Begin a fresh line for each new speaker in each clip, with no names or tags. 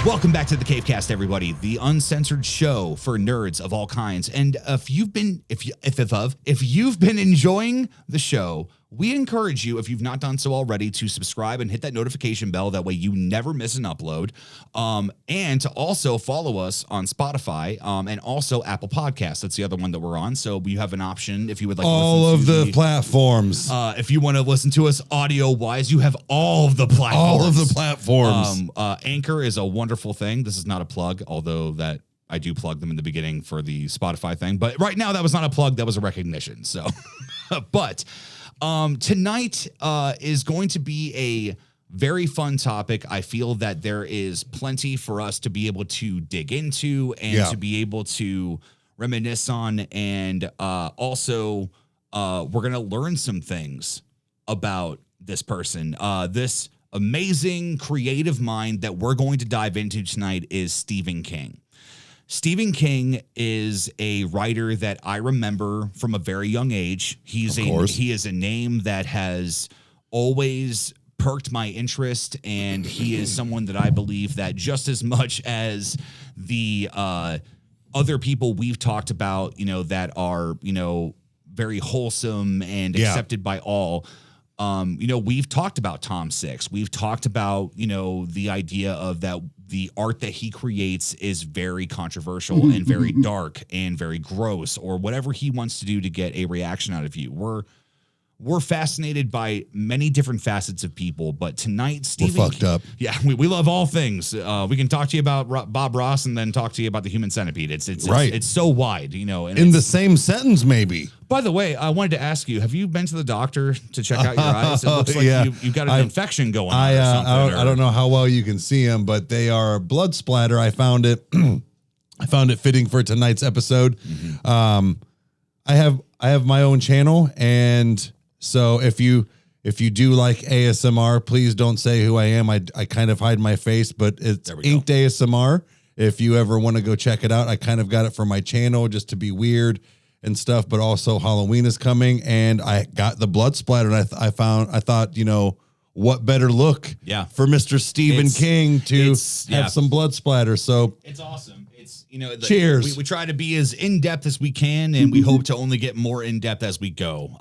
Welcome back to the Cavecast, everybody, the uncensored show for nerds of all kinds. And if you've been enjoying the show, we encourage you, if you've not done so already, to subscribe and hit that notification bell. That way you never miss an upload. And to also follow us on Spotify and also Apple Podcasts. That's the other one that we're on. So you have an option if you would like to listen to
all of the platforms.
If you want to listen to us audio-wise, you have all of the platforms.
All of the platforms.
Anchor is a wonderful thing. This is not a plug, although that I do plug them in the beginning for the Spotify thing. But right now, that was not a plug. That was a recognition. So, but tonight is going to be a very fun topic. I feel that there is plenty for us to be able to dig into and to be able to reminisce on. And also, we're going to learn some things about this person. This amazing creative mind that we're going to dive into tonight is Stephen King. Stephen King is a writer that I remember from a very young age. He is a name that has always perked my interest, and he is someone that I believe that just as much as the other people we've talked about, that are, very wholesome and accepted by all. We've talked about Tom Six. We've talked about, the idea of that the art that he creates is very controversial and very dark and very gross, or whatever he wants to do to get a reaction out of you. We're fascinated by many different facets of people, but tonight, Stephen,
we're fucked up.
Yeah, we love all things. We can talk to you about Bob Ross and then talk to you about the Human Centipede. It's
right.
It's so wide, And
in the same sentence, maybe.
By the way, I wanted to ask you: have you been to the doctor to check out your eyes? It looks like you've got an infection going on. Or something,
I don't know how well you can see them, but they are blood splatter. I found it. I found it fitting for tonight's episode. Mm-hmm. I have my own channel, and so if you do like ASMR, please don't say who I am. I kind of hide my face, but it's Inked ASMR. If you ever want to go check it out, I kind of got it for my channel just to be weird and stuff, but also Halloween is coming, and I got the blood splatter, and I thought, what better look for Mr. Stephen King to have some blood splatter. So
it's awesome. It's,
cheers.
We try to be as in-depth as we can, and we hope to only get more in-depth as we go.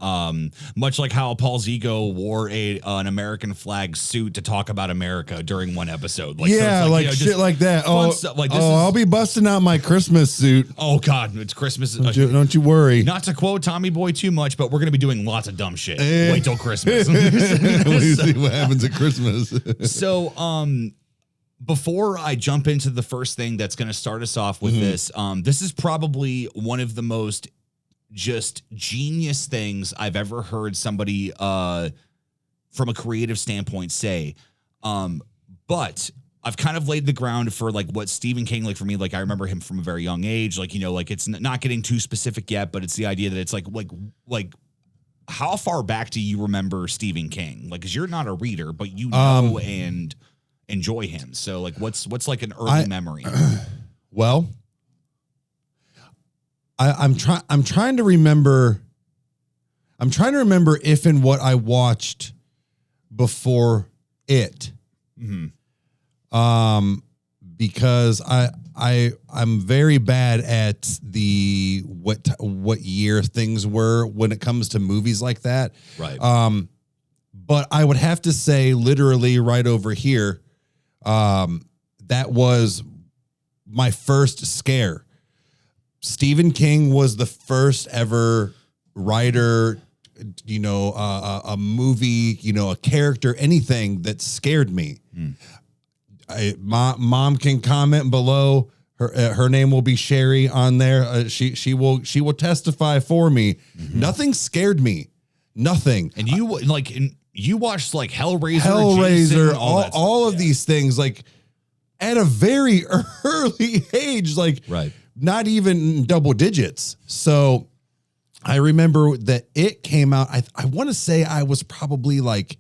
Much like how Paul Zigo wore an American flag suit to talk about America during one episode.
Shit like that. I'll be busting out my Christmas suit.
Oh God, it's Christmas.
Don't you worry.
Not to quote Tommy Boy too much, but we're going to be doing lots of dumb shit. Wait till Christmas.
We see what happens at Christmas.
So, before I jump into the first thing that's going to start us off with this is probably one of the most just genius things I've ever heard somebody from a creative standpoint say. But I've kind of laid the ground for like what Stephen King, for me, I remember him from a very young age, it's not getting too specific yet, but it's the idea that it's like how far back do you remember Stephen King? Because you're not a reader, but you know and enjoy him. So what's like an early memory?
Well, I'm trying to remember if and what I watched before it. Mm-hmm. Because I'm very bad at the what year things were when it comes to movies like that.
Right.
But I would have to say literally right over here, that was my first scare. Stephen King was the first ever writer, a movie, a character, anything that scared me. Mom can comment below. Her name will be Sherry on there. She will testify for me. Mm-hmm. Nothing scared me. Nothing.
And you watched Hellraiser, Jason,
all of these things at a very early age,
right.
Not even double digits. So I remember that it came out. I want to say I was probably 8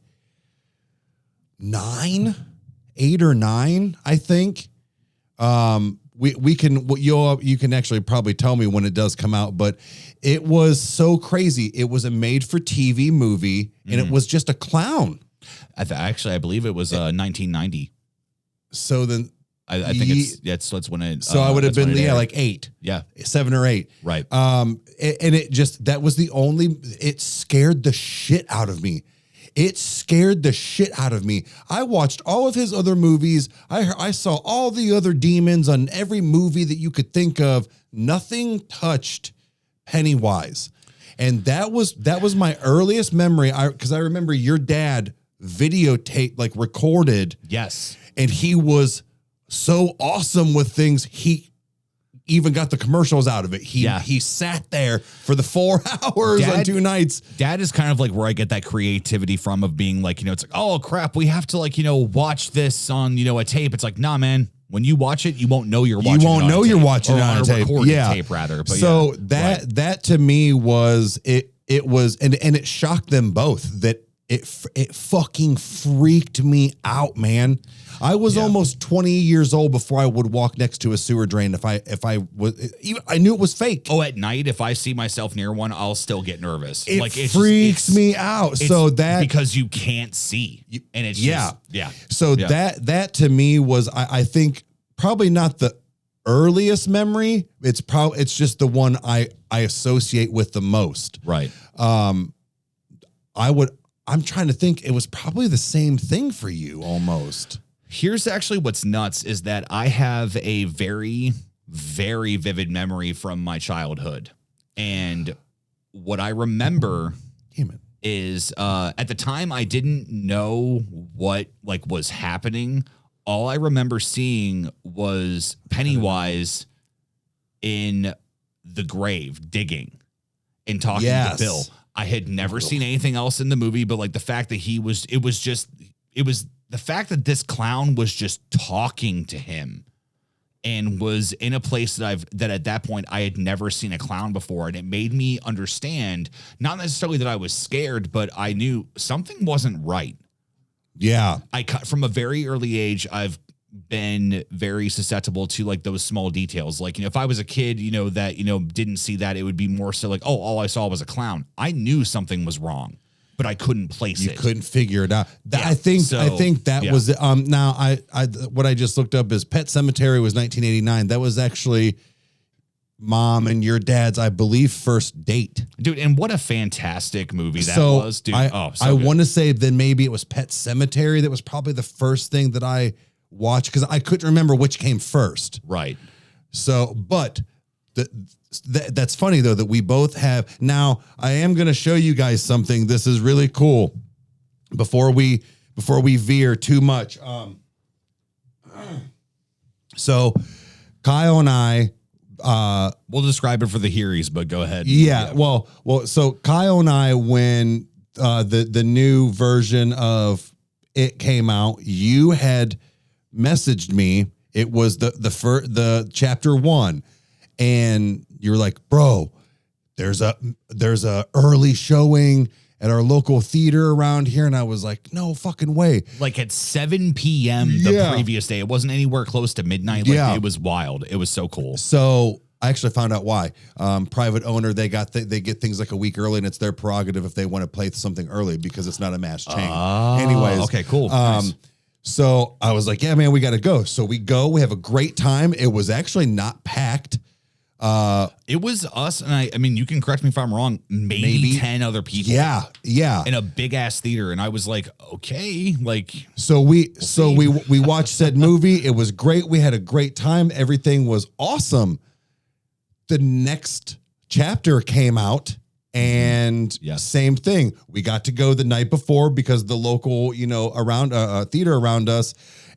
or 9, I think. You can actually probably tell me when it does come out, but it was so crazy. It was a made for TV movie, and it was just a clown.
I believe it was 1990.
So then
I think that's when it.
So I would have been like 8, 7 or 8,
right?
And it just that was the only. It scared the shit out of me. It scared the shit out of me. I watched all of his other movies. I saw all the other demons on every movie that you could think of. Nothing touched Pennywise. And that was my earliest memory. Because I remember your dad videotaped, like recorded.
Yes.
And he was so awesome with things. He even got the commercials out of it. He sat there for the 4 hours on 2 nights.
Dad is kind of like where I get that creativity from, of being like, it's like, oh crap, we have to like, watch this on, a tape. It's like, nah, man. When you watch it, you won't know you're watching.
You won't know you're watching it on a tape.
Tape rather. But
so that to me was it. It was and it shocked them both that it fucking freaked me out, man. I was almost 20 years old before I would walk next to a sewer drain if I was. I knew it was fake.
Oh, at night, if I see myself near one, I'll still get nervous.
It freaks me out. So that
because you can't see, and it's
So that to me was I think probably not the earliest memory. It's just the one I associate with the most.
Right.
I'm trying to think. It was probably the same thing for you almost.
Here's actually what's nuts is that I have a very, very vivid memory from my childhood. And what I remember is at the time I didn't know what was happening. All I remember seeing was Pennywise in the grave digging and talking to Bill. I had never seen anything else in the movie, but the fact that the fact that this clown was just talking to him and was in a place that at that point I had never seen a clown before. And it made me understand, not necessarily that I was scared, but I knew something wasn't right.
Yeah.
From a very early age, I've been very susceptible to those small details. If I was a kid, that, didn't see that, it would be more so oh, all I saw was a clown. I knew something was wrong, but I couldn't place it.
You couldn't figure it out. I think that was now what I just looked up is Pet Sematary was 1989. That was actually Mom and your dad's, I believe, first date.
Dude, and what a fantastic movie that was, dude.
I want to say then maybe it was Pet Sematary that was probably the first thing that I watched because I couldn't remember which came first.
Right.
So, but that's funny though that we both have. Now I am going to show you guys something. This is really cool. Before we veer too much. So Kyle and I,
we'll describe it for the hearies, but go ahead.
Yeah. Well, so Kyle and I, when the new version of it came out, you had messaged me. It was the chapter 1. And you were like, bro, there's a early showing at our local theater around here. And I was like, no fucking way.
At 7 p.m. the previous day. It wasn't anywhere close to midnight. It was wild. It was so cool.
So I actually found out why. Private owner, they get things a week early, and it's their prerogative if they want to play something early because it's not a mass chain. Anyways.
Okay, cool. Nice.
So I was like, yeah, man, we got to go. So we go, we have a great time. It was actually not packed.
It was us, and I mean, you can correct me if I'm wrong, maybe 10 other people.
Yeah.
In a big ass theater. And I was like, okay,
so we watched said movie. It was great. We had a great time. Everything was awesome. The next chapter came out and same thing. We got to go the night before because the local, around theater around us.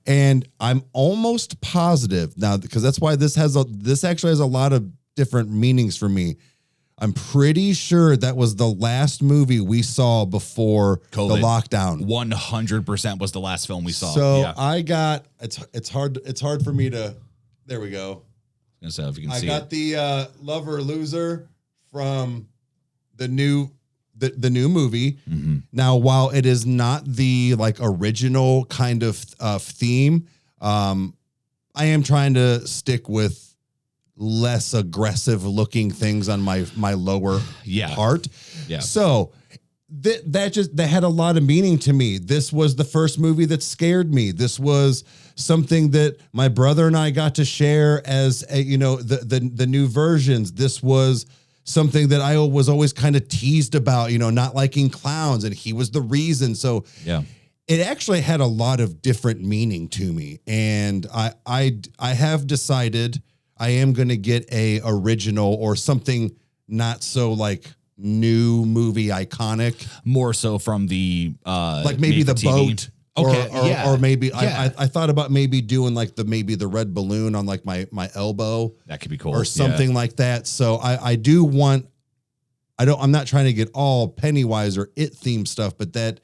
And I'm almost positive now, because that's why this actually has a lot of different meanings for me. I'm pretty sure that was the last movie we saw before COVID. The lockdown.
100% was the last film we saw.
So I got it's hard for me to. There we go.
So if you can see,
I got the Lover Loser from the new movie.
Mm-hmm.
Now, while it is not the original kind of theme, I am trying to stick with less aggressive looking things on my lower part.
Yeah.
So that had a lot of meaning to me. This was the first movie that scared me. This was something that my brother and I got to share as the new versions. This was something that I was always kind of teased about, not liking clowns, and he was the reason. So
yeah,
it actually had a lot of different meaning to me. And I have decided I am going to get a original or something not so like new movie iconic,
more so from the
like maybe the boat.
Okay,
or maybe
yeah.
I thought about maybe doing like the red balloon on like my elbow.
That could be cool,
or something like that. So I do want. I'm not trying to get all Pennywise or It themed stuff, but that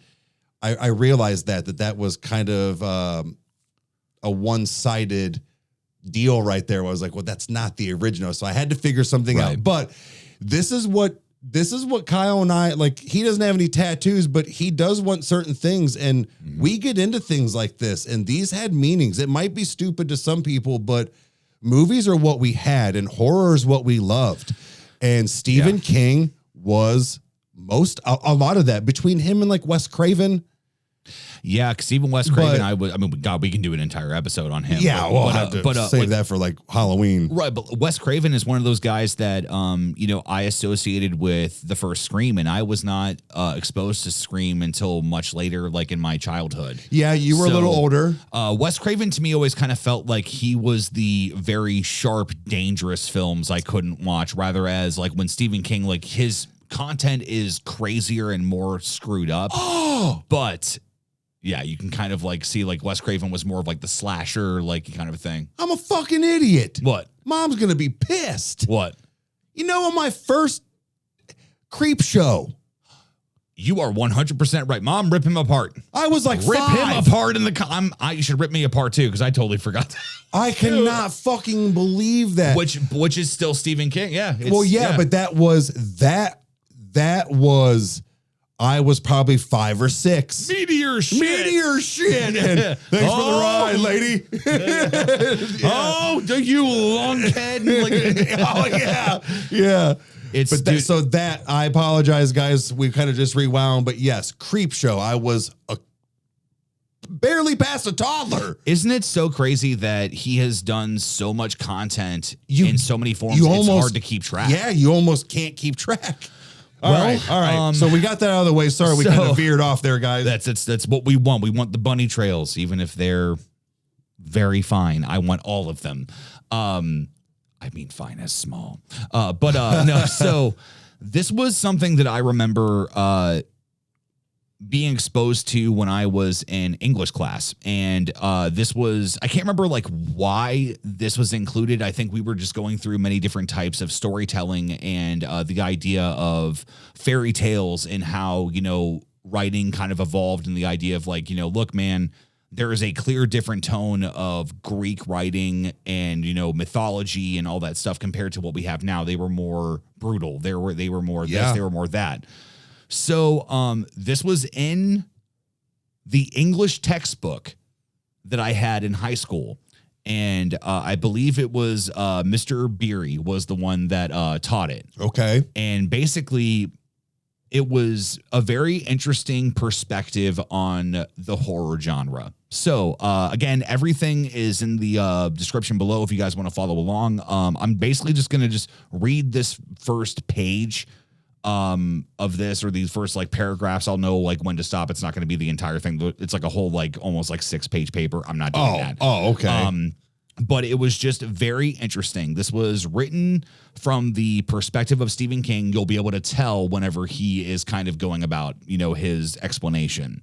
I realized that was kind of a one-sided deal right there. Where I was like, well, that's not the original, so I had to figure something out. But this is what Kyle and I like. He doesn't have any tattoos, but he does want certain things, and we get into things like this, and these had meanings. It might be stupid to some people, but movies are what we had, and horror is what we loved. And Stephen King was a lot of that between him and like Wes Craven.
Yeah, because even Wes Craven, God, we can do an entire episode on him.
Yeah, we'll have to save that for like Halloween.
Right, but Wes Craven is one of those guys that, I associated with the first Scream, and I was not exposed to Scream until much later, like in my childhood.
Yeah, you were a little older.
Wes Craven to me always kind of felt like he was the very sharp, dangerous films I couldn't watch, rather as like when Stephen King, like his content is crazier and more screwed up.
Oh,
but yeah, you can kind of like see like Wes Craven was more of like the slasher, like kind of a thing.
I'm a fucking idiot.
What?
Mom's going to be pissed.
What?
On my first Creep Show.
You are 100% right. Mom, rip him apart.
I was like,
rip him apart in the you should rip me apart too, because I totally forgot that.
I cannot fucking believe that.
Which is still Stephen King. Yeah.
But that was I was probably 5 or 6.
Meteor shit.
And thanks for the ride, lady.
Oh, do you lunkhead?
Yeah.
So
that I apologize, guys. We kind of just rewound, but yes, Creep Show. I was barely past a toddler.
Isn't it so crazy that he has done so much content in so many forms? It's hard to keep track.
Yeah, you almost can't keep track. All right. So we got that out of the way. Sorry, we kind of veered off there, guys.
That's what we want. We want the bunny trails, even if they're very fine. I want all of them. I mean, fine as small. No. So this was something that I remember being exposed to when I was in English class. And this was, I can't remember like why this was included. I think we were just going through many different types of storytelling and the idea of fairy tales and how, writing kind of evolved, and the idea of like, look, man, there is a clear different tone of Greek writing and, mythology and all that stuff compared to what we have now. They were more brutal. They were more this, they were more that. So this was in the English textbook that I had in high school. And I believe it was Mr. Beery was the one that taught it.
Okay.
And basically, it was a very interesting perspective on the horror genre. So, again, everything is in the description below if you guys want to follow along. I'm basically just going to just read this first page of this, or these first like paragraphs. I'll know like when to stop. It's not going to be the entire thing. It's like a whole like almost like 6-page paper. I'm not doing that.
Oh, okay.
But it was just very interesting. This was written from the perspective of Stephen King. You'll be able to tell whenever he is kind of going about, his explanation.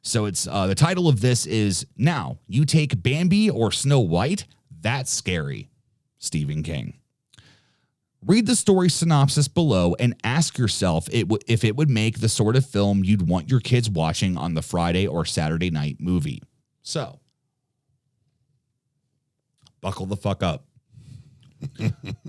So it's the title of this is Now You Take Bambi or Snow White. That's scary. Stephen King. Read the story synopsis below and ask yourself if it would make the sort of film you'd want your kids watching on the Friday or Saturday night movie. So, buckle the fuck up.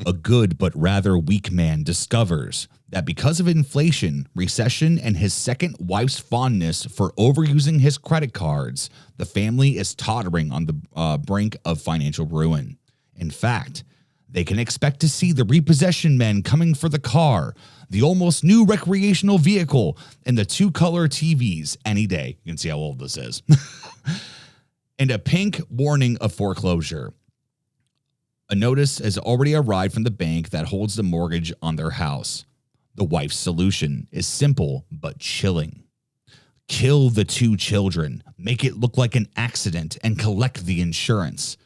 A good but rather weak man discovers that because of inflation, recession, and his second wife's fondness for overusing his credit cards, the family is tottering on the brink of financial ruin. In fact, They can expect to see the repossession men coming for the car, the almost new recreational vehicle, and the 2-color TVs any day. You can see how old this is. And a pink warning of foreclosure. A notice has already arrived from the bank that holds the mortgage on their house. The wife's solution is simple but chilling. Kill the 2 children, make it look like an accident, and collect the insurance.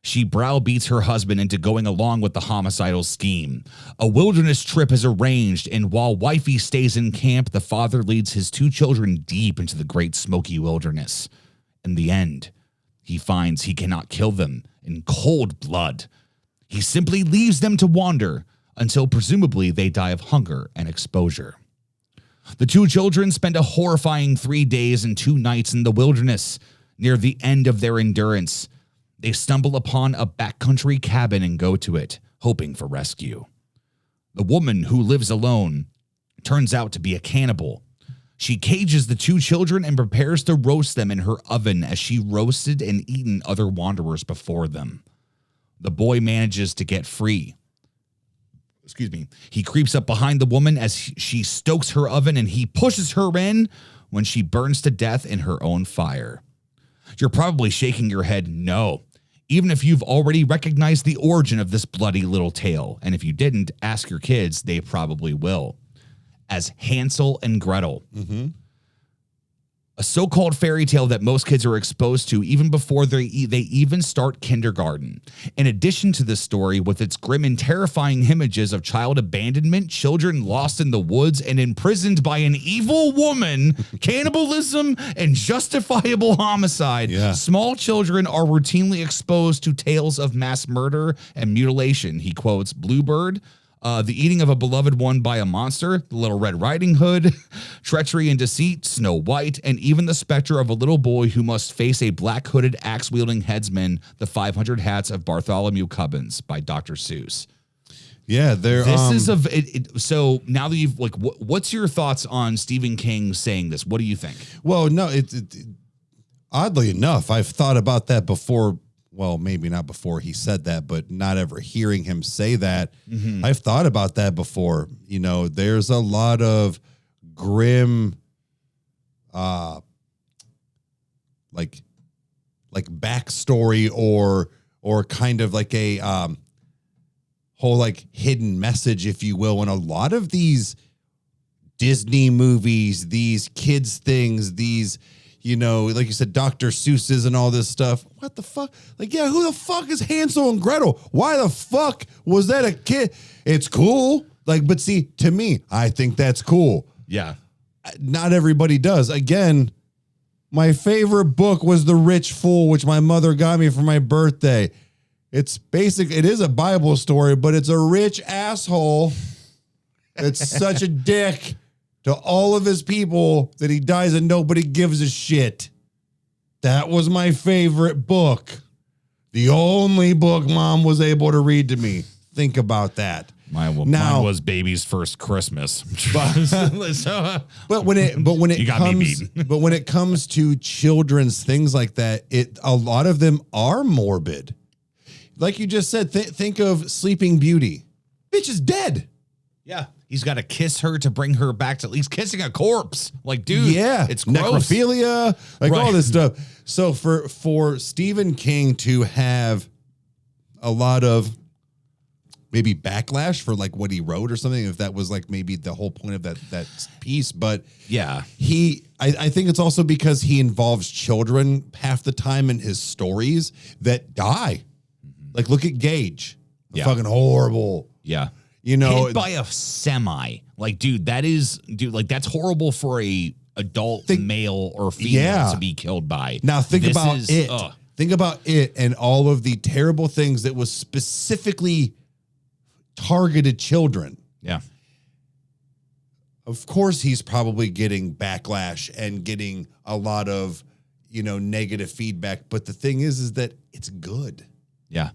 She browbeats her husband into going along with the homicidal scheme. A wilderness trip is arranged, and while wifey stays in camp, the father leads his 2 children deep into the great smoky wilderness. In the end, he finds he cannot kill them in cold blood. He simply leaves them to wander until presumably they die of hunger and exposure. The 2 children spend a horrifying 3 days and 2 nights in the wilderness. Near the end of their endurance, they stumble upon a backcountry cabin and go to it, hoping for rescue. The woman who lives alone turns out to be a cannibal. She cages the 2 children and prepares to roast them in her oven as she roasted and eaten other wanderers before them. The boy manages to get free. He creeps up behind the woman as she stokes her oven, and he pushes her in when she burns to death in her own fire. You're probably shaking your head no, even if you've already recognized the origin of this bloody little tale. And if you didn't, ask your kids, they probably will. As Hansel and Gretel. A so-called fairy tale that most kids are exposed to even before they even start kindergarten. In addition to this story, with its grim and terrifying images of child abandonment, children lost in the woods and imprisoned by an evil woman, cannibalism, and justifiable homicide, small children are routinely exposed to tales of mass murder and mutilation. He quotes Bluebird, the eating of a beloved one by a monster, the Little Red Riding Hood, treachery and deceit, Snow White, and even the specter of a little boy who must face a black-hooded, axe-wielding headsman, the 500 Hats of Bartholomew Cubbins by Dr. Seuss.
Yeah, there.
So now that you've what's your thoughts on Stephen King saying this? What do you think?
Well, no, oddly enough, I've thought about that before. Well, maybe not before he said that, but not ever hearing him say that. I've thought about that before. You know, there's a lot of grim, like backstory or kind of like a whole like hidden message, if you will, in a lot of these Disney movies, these kids things, these. You know, like you said, Dr. Seuss's and all this stuff. What the fuck? Like, yeah, who the fuck is Hansel and Gretel? Why the fuck was that a kid? It's cool. Like, but see, to me, I think that's cool.
Yeah.
Not everybody does. Again, my favorite book was The Rich Fool, which my mother got me for my birthday. It is a Bible story, but it's a rich asshole. It's such a dick to all of his people that he dies and nobody gives a shit. That was my favorite book. The only book Mom was able to read to me. Think about that.
Mine was Baby's First Christmas.
But when it comes to children's things like that, a lot of them are morbid. Like you just said, think of Sleeping Beauty. Bitch is dead.
Yeah. He's got to kiss her to bring her back to at least kissing a corpse. Like, dude, it's gross.
Necrophilia, all this stuff. So for Stephen King to have a lot of maybe backlash for like what he wrote or something, if that was like maybe the whole point of that piece, but
yeah,
I think it's also because he involves children half the time in his stories that die. Like, look at Gage, fucking horrible.
Yeah.
You know,
hit by a semi. Like, dude, that's horrible for a adult male or female to be killed by.
Now think about it. Think about it and all of the terrible things that was specifically targeted children.
Yeah.
Of course, he's probably getting backlash and getting a lot of, negative feedback. But the thing is that it's good.
Yeah.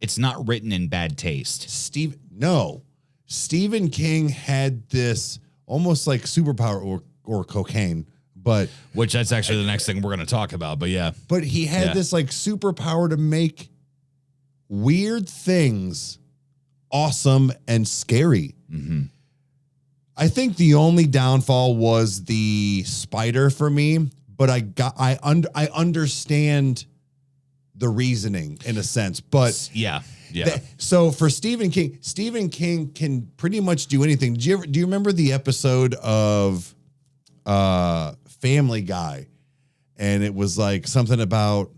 It's not written in bad taste.
Stephen King had this almost like superpower or cocaine,
which that's actually the next thing we're going to talk about. But yeah,
but he had this like superpower to make weird things awesome and scary.
Mm-hmm.
I think the only downfall was the spider for me, but I understand the reasoning in a sense. But
yeah.
So for Stephen King can pretty much do anything. Do you remember the episode of Family Guy? And it was like something about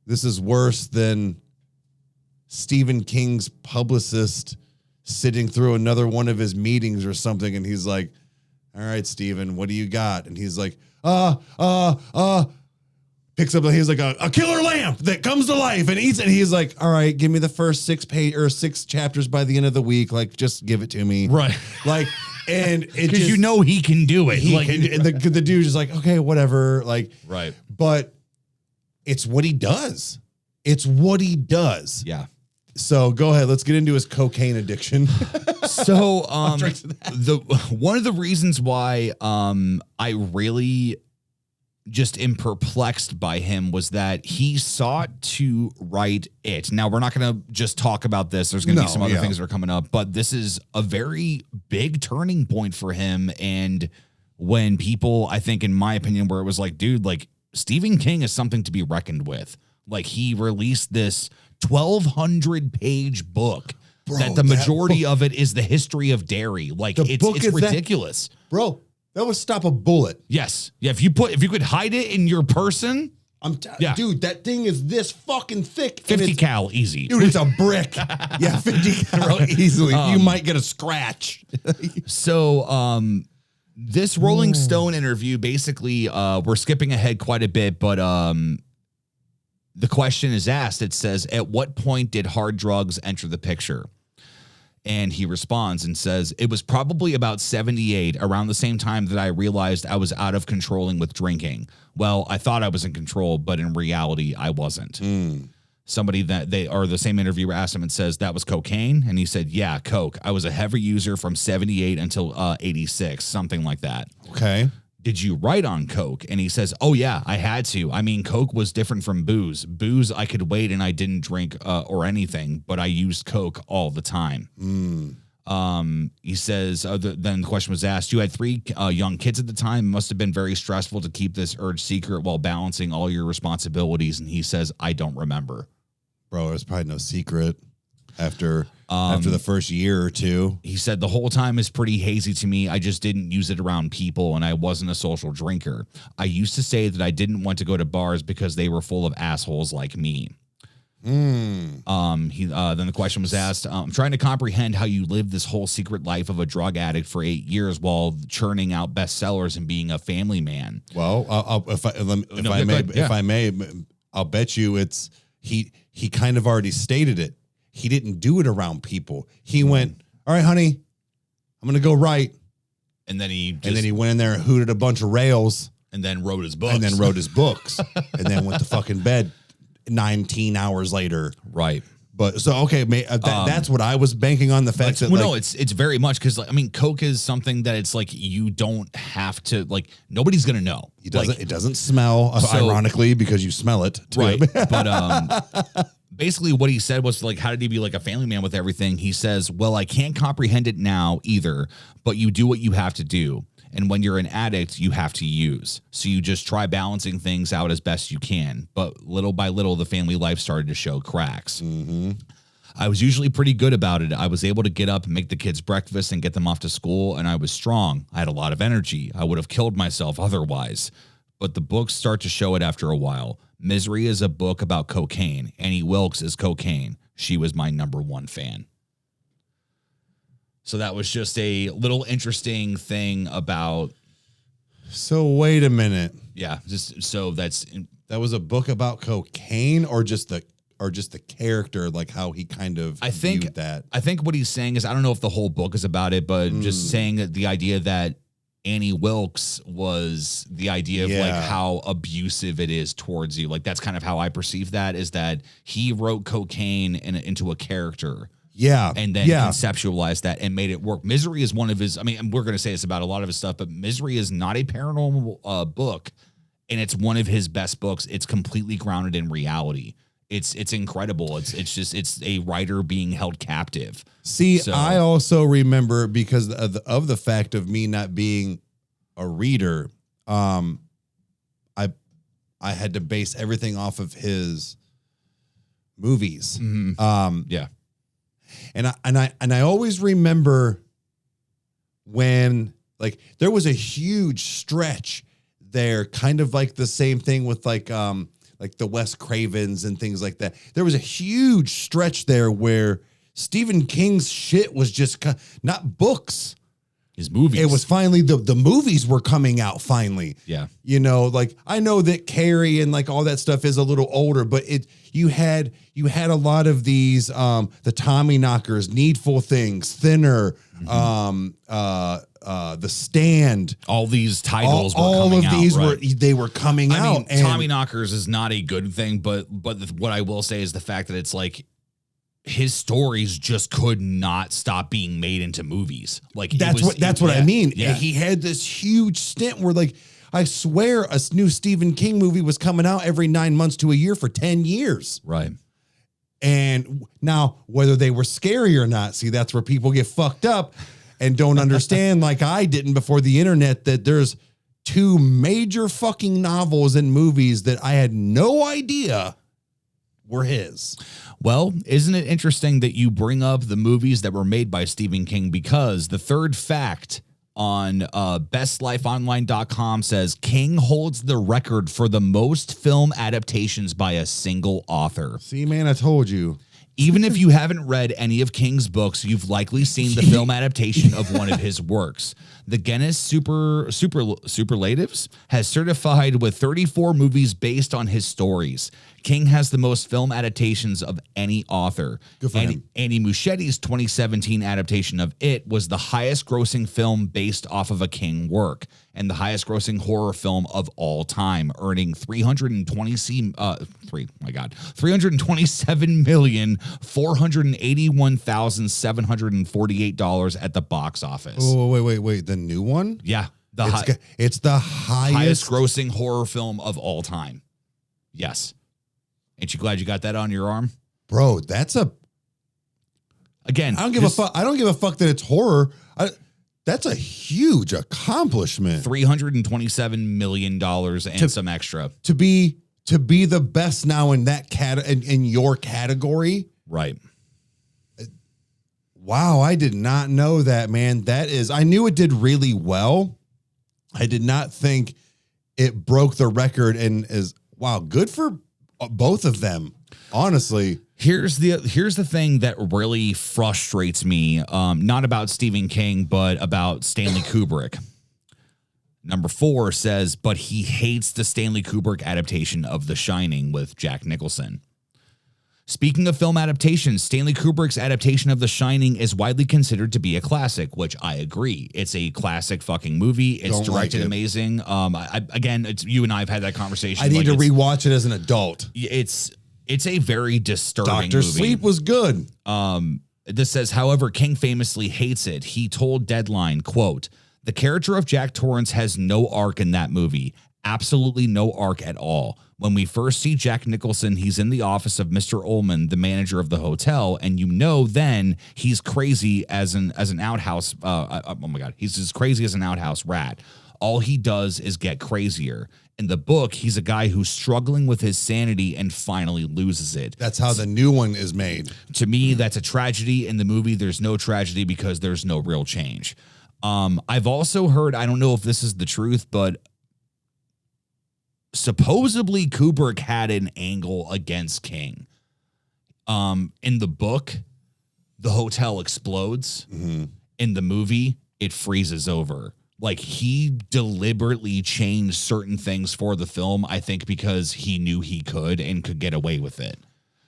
this is worse than Stephen King's publicist sitting through another one of his meetings or something. And he's like, all right, Stephen, what do you got? And he's like, picks up, he's like a killer lamp that comes to life and eats it. And he's like, all right, give me the first 6 chapters by the end of the week. Like, just give it to me.
Right.
Like, and it
because
just,
you know he can do it.
And the dude's just like, okay, whatever. Like,
right.
But it's what he does. It's what he does.
Yeah.
So go ahead. Let's get into his cocaine addiction.
So, one of the reasons why I really just am perplexed by him was that he sought to write it. Now, we're not going to just talk about this. There's going to be some other things that are coming up, but this is a very big turning point for him. And when people, I think, in my opinion, where it was like, dude, like Stephen King is something to be reckoned with. Like he released this 1,200-page book. Bro, that the majority of it is the history of dairy. Like it's ridiculous.
Bro, that would stop a bullet.
Yes. Yeah. If you could hide it in your person.
Dude, that thing is this fucking thick.
50 cal, easy.
Dude, it's a brick. Yeah, 50 cal easily. You might get a scratch.
So, this Rolling Stone interview, basically, we're skipping ahead quite a bit, but the question is asked. It says, at what point did hard drugs enter the picture? And he responds and says, it was probably about 78, around the same time that I realized I was out of controlling with drinking. Well, I thought I was in control, but in reality, I wasn't. Somebody the same interviewer asked him and says, that was cocaine? And he said, yeah, coke. I was a heavy user from 78 until 86, something like that.
Okay.
Did you write on coke? And he says, oh yeah, I had to. I mean, coke was different from booze. Booze, I could wait and I didn't drink or anything, but I used coke all the time. He says, then the question was asked, you had 3 young kids at the time. It must have been very stressful to keep this urge secret while balancing all your responsibilities. And he says, I don't remember.
Bro, there's probably no secret after the first year or two.
He said the whole time is pretty hazy to me. I just didn't use it around people, and I wasn't a social drinker. I used to say that I didn't want to go to bars because they were full of assholes like me. Then the question was asked, I'm trying to comprehend how you lived this whole secret life of a drug addict for 8 years while churning out bestsellers and being a family man.
Well, if I may, I'll bet you it's he kind of already stated it. He didn't do it around people. He went, all right, honey, I'm going to go right.
And then he
went in there and hooted a bunch of rails.
And then wrote his books.
And then went to fucking bed 19 hours later.
Right.
But so, okay, that's what I was banking on, the fact that
it's very much because I mean, coke is something that it's like you don't have to, like, nobody's gonna know.
It doesn't smell, ironically, because you smell it too.
Right. But basically what he said was like, how did he be like a family man with everything? He says, well, I can't comprehend it now either, but you do what you have to do. And when you're an addict, you have to use. So you just try balancing things out as best you can. But little by little, the family life started to show cracks. I was usually pretty good about it. I was able to get up and make the kids breakfast and get them off to school. And I was strong. I had a lot of energy. I would have killed myself otherwise. But the books start to show it after a while. Misery is a book about cocaine. Annie Wilkes is cocaine. She was my #1 fan. So that was just a little interesting thing about.
So wait a minute.
Yeah, just so that
was a book about cocaine, or just the character, like how he kind of viewed that.
I think what he's saying is, I don't know if the whole book is about it, but just saying that the idea that Annie Wilkes was the idea of like how abusive it is towards you. Like that's kind of how I perceive that, is that he wrote cocaine into a character.
Yeah.
And then conceptualized that and made it work. Misery is one of his, I mean, we're going to say this about a lot of his stuff, but Misery is not a paranormal book. And it's one of his best books. It's completely grounded in reality. It's incredible. It's a writer being held captive.
See,
So-
I also remember, because of the fact of me not being a reader, I had to base everything off of his movies.
Yeah.
And I always remember when, like, there was a huge stretch there, kind of like the same thing with like the Wes Cravens and things like that. There was a huge stretch there where Stephen King's shit was just not books.
His movies.
It was finally the movies were coming out finally.
Yeah.
You know, like, I know that Carrie and like all that stuff is a little older, but you had a lot of these the Tommy Knockers, Needful Things, Thinner, The Stand.
All these titles
all
were coming
of these
out, right?
they were coming out.
I mean,
and
Tommy Knockers is not a good thing, but what I will say is the fact that it's like his stories just could not stop being made into movies. Like,
that's what I mean.
Yeah.
He had this huge stint where, like, I swear a new Stephen King movie was coming out every 9 months to a year for 10 years.
Right.
And now, whether they were scary or not, see, that's where people get fucked up and don't understand, like I didn't before the internet, that there's 2 major fucking novels and movies that I had no idea were his.
Well, isn't it interesting that you bring up the movies that were made by Stephen King? Because the third fact on bestlifeonline.com says King holds the record for the most film adaptations by a single author.
See, man, I told you.
Even if you haven't read any of King's books, you've likely seen the film adaptation of one of his works. The Guinness Superlatives has certified with 34 movies based on his stories. King has the most film adaptations of any author.
Good for him.
Andy Muschietti's 2017 adaptation of It was the highest grossing film based off of a King work and the highest grossing horror film of all time, earning $327,481,748 at the box office.
Oh, wait. The new one?
Yeah.
It's the highest
grossing horror film of all time. Yes. Ain't you glad you got that on your arm?
Bro, that's
Again,
I don't give a fuck. I don't give a fuck that it's horror. That's a huge accomplishment.
$327 million and some extra.
To be the best now in that in your category.
Right.
Wow, I did not know that, man. I knew it did really well. I did not think it broke the record, and wow, good for both of them, honestly.
Here's the thing that really frustrates me, not about Stephen King, but about Stanley Kubrick. Number 4 says, but he hates the Stanley Kubrick adaptation of The Shining with Jack Nicholson. Speaking of film adaptations, Stanley Kubrick's adaptation of The Shining is widely considered to be a classic, which I agree. It's a classic fucking movie. It's directed amazing. It's you and I have had that conversation.
I need to rewatch it as an adult.
It's a very disturbing
Dr.
movie.
Sleep was good.
This says, however, King famously hates it. He told Deadline, quote, "The character of Jack Torrance has no arc in that movie. Absolutely no arc at all. When we first see Jack Nicholson, he's in the office of Mr. Ullman, the manager of the hotel, and then he's crazy as an outhouse. Oh my God, he's as crazy as an outhouse rat. All he does is get crazier. In the book, he's a guy who's struggling with his sanity and finally loses it.
That's how the new one is made.
To me, that's a tragedy. In the movie, there's no tragedy because there's no real change. I've also heard, I don't know if this is the truth, but supposedly Kubrick had an angle against King. In the book, the hotel explodes. Mm-hmm. In the movie, it freezes over. Like, he deliberately changed certain things for the film, I think, because he knew he could and could get away with it.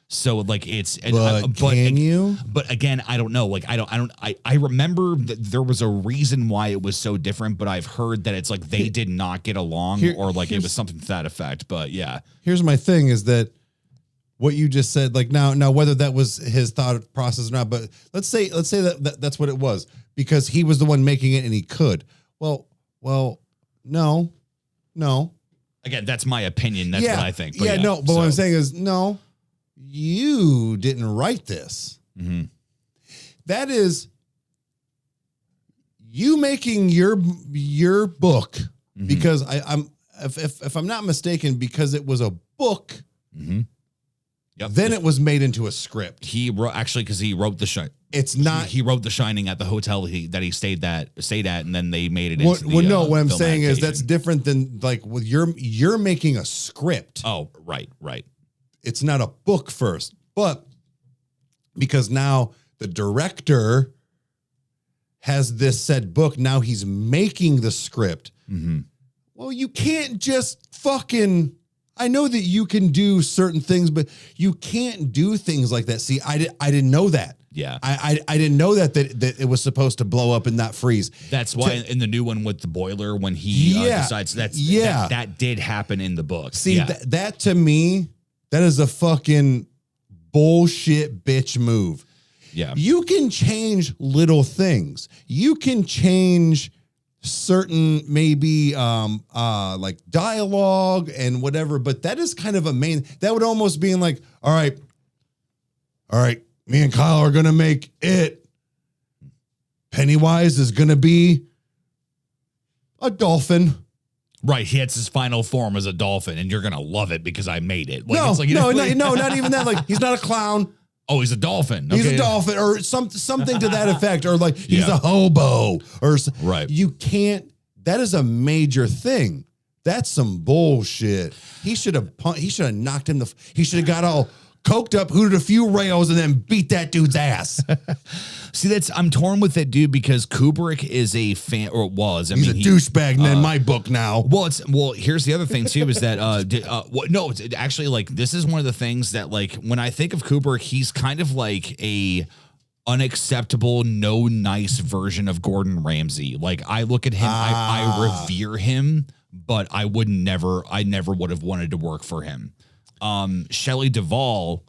So, like,
can you?
But again, I don't know. Like, I remember that there was a reason why it was so different, but I've heard that it's like they did not get along, or like it was something to that effect. But yeah,
here's my thing: is that what you just said? Like, now whether that was his thought process or not, but let's say that's what it was, because he was the one making it and he could. Well, no.
Again, that's my opinion. That's what I think. But
but what I'm saying is no. you didn't write this.
Mm-hmm.
That is you making your book because I'm if I'm not mistaken, because it was a book.
Mm-hmm. Yep.
Then it was made into a script.
He wrote because he wrote the Shining.
It's not.
He wrote The Shining at the hotel that he stayed at, and then they made it. Into
Well,
the,
no. What I'm
film
saying is
adaptation.
that's different than like with you're making a script.
Oh, right.
It's not a book first, but because now the director has this said book, now he's making the script.
Mm-hmm.
Well, you can't just fucking. I know that you can do certain things, but you can't do things like that. See, I didn't know that.
Yeah.
I didn't know that it was supposed to blow up and not freeze.
That's why in the new one with the boiler, when he decides that did happen in the book.
See, that to me, that is a fucking bullshit bitch move.
Yeah.
You can change little things. You can change certain maybe like dialogue and whatever, but that is kind of a main. That would almost be like, all right, me and Kyle are gonna make it. Pennywise is gonna be a dolphin.
Right, he has his final form as a dolphin, and you're gonna love it because I made it. Like,
No,
it's like,
no, not even that. Like, he's not a clown.
Oh, he's a dolphin.
He's
Okay.
a dolphin, or something to that effect, or like he's a hobo, or
right.
You can't. That is a major thing. That's some bullshit. He should have knocked him. He should have got all coked up, hooted a few rails, and then beat that dude's ass.
See, I'm torn with it, dude, because Kubrick is a fan, or was.
He's a douchebag in my book now.
Well, here's the other thing too, is that it's actually like this is one of the things that like when I think of Kubrick, he's kind of like a unacceptable, no nice version of Gordon Ramsay. Like I look at him, I revere him, but I never would have wanted to work for him. Shelley Duvall,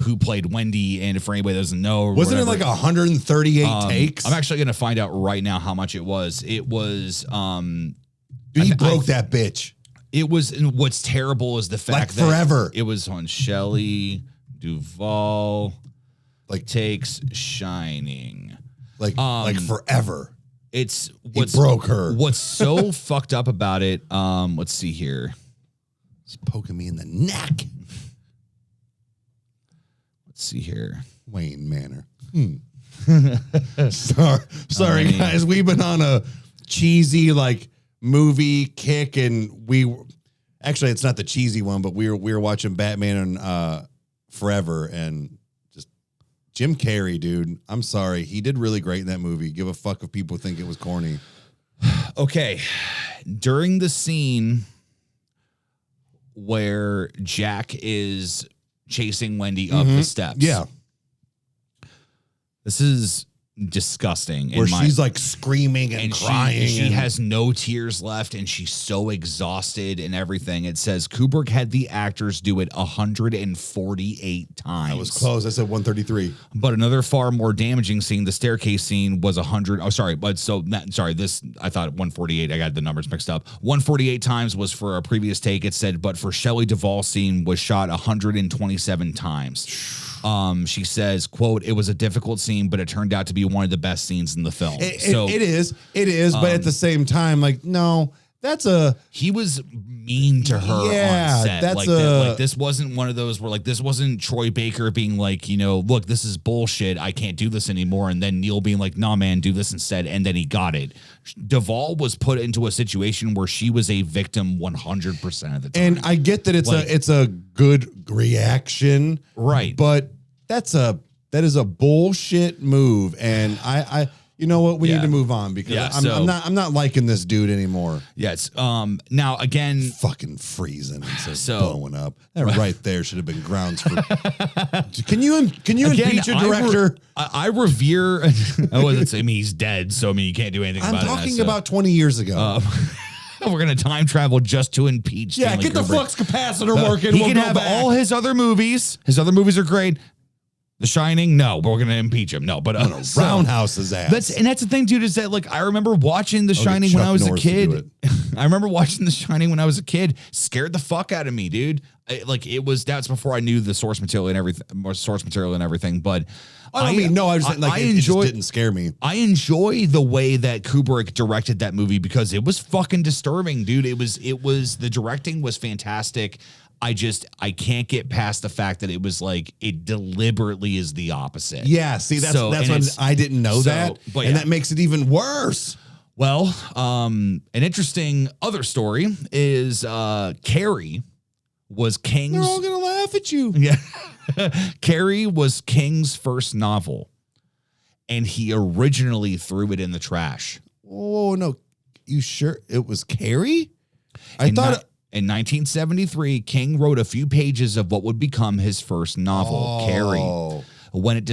who played Wendy, and for anybody that doesn't know,
wasn't it like 138 takes?
I'm actually going to find out right now how much it was. It was,
dude, he broke that bitch.
It was, and what's terrible is the fact that
forever.
It was on Shelley Duvall,
like
takes Shining,
like forever.
It's
he broke her.
What's so fucked up about it? Let's see here.
It's poking me in the neck.
Let's see here.
Wayne Manor. Sorry, guys. We've been on a cheesy like movie kick, and actually it's not the cheesy one, but we were watching Batman and Forever, and just Jim Carrey, dude. I'm sorry, he did really great in that movie. Give a fuck if people think it was corny.
Okay, during the scene where Jack is chasing Wendy up the steps.
Yeah.
This is disgusting.
Where she's like screaming and crying.
She has no tears left, and she's so exhausted and everything. It says Kubrick had the actors do it 148 times.
That was close. I said 133.
But another far more damaging scene, the staircase scene, was 100. Oh, sorry. But this, I thought 148. I got the numbers mixed up. 148 times was for a previous take. It said, but for Shelley Duvall's scene was shot 127 times. She says, quote, it was a difficult scene, but it turned out to be one of the best scenes in the film.
It is, but at the same time, like, no, he was mean to her on set. This wasn't one of those where like, this wasn't Troy Baker being like, look, this is bullshit. I can't do this anymore. And then Neil being like, nah, man, do this instead. And then he got it. Duvall was put into a situation where she was a victim 100% of the time. And I get that it's a good reaction.
Right.
But that is a bullshit move. And I you know what? We need to move on because I'm not liking this dude anymore.
Yes. Now again,
fucking freezing and blowing up. That right there should have been grounds for. Can you impeach a director?
I revere. He's dead, so you can't do anything about it.
I'm talking about 20 years ago.
We're gonna time travel just to impeach. Stanley
get the
Kubrick.
Flux capacitor working.
He can have all his other movies. His other movies are great. The Shining, no, but we're gonna impeach him. No, but
roundhouse his ass.
That's the thing, dude. Is that like I remember watching The Shining when I was a kid. I remember watching The Shining when I was a kid. Scared the fuck out of me, dude. That's before I knew the source material and everything. But
I just it just didn't scare me.
I enjoy the way that Kubrick directed that movie because it was fucking disturbing, dude. It was the directing was fantastic. I can't get past the fact that it was like it deliberately is the opposite.
Yeah, see, that's what I didn't know that, and that makes it even worse.
Well, an interesting other story is Carrie was King's.
They're all gonna laugh at you.
Yeah, Carrie was King's first novel, and he originally threw it in the trash.
Oh no, you sure it was Carrie?
In 1973, King wrote a few pages of what would become his first novel, Carrie. Then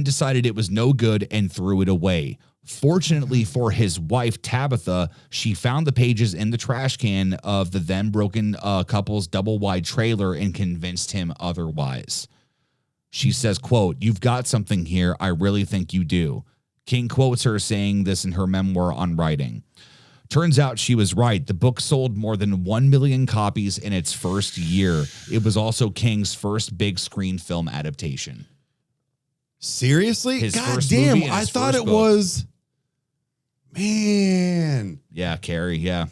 decided it was no good and threw it away. Fortunately for his wife, Tabitha, she found the pages in the trash can of the then broken couple's double-wide trailer and convinced him otherwise. She says, quote, "You've got something here. I really think you do." King quotes her saying this in her memoir on writing. Turns out she was right. The book sold more than 1 million copies in its first year. It was also King's first big screen film adaptation.
Seriously?
His
God
first
damn,
movie and
I
his
thought
first
it
book.
was... Man.
Yeah, Carrie, yeah.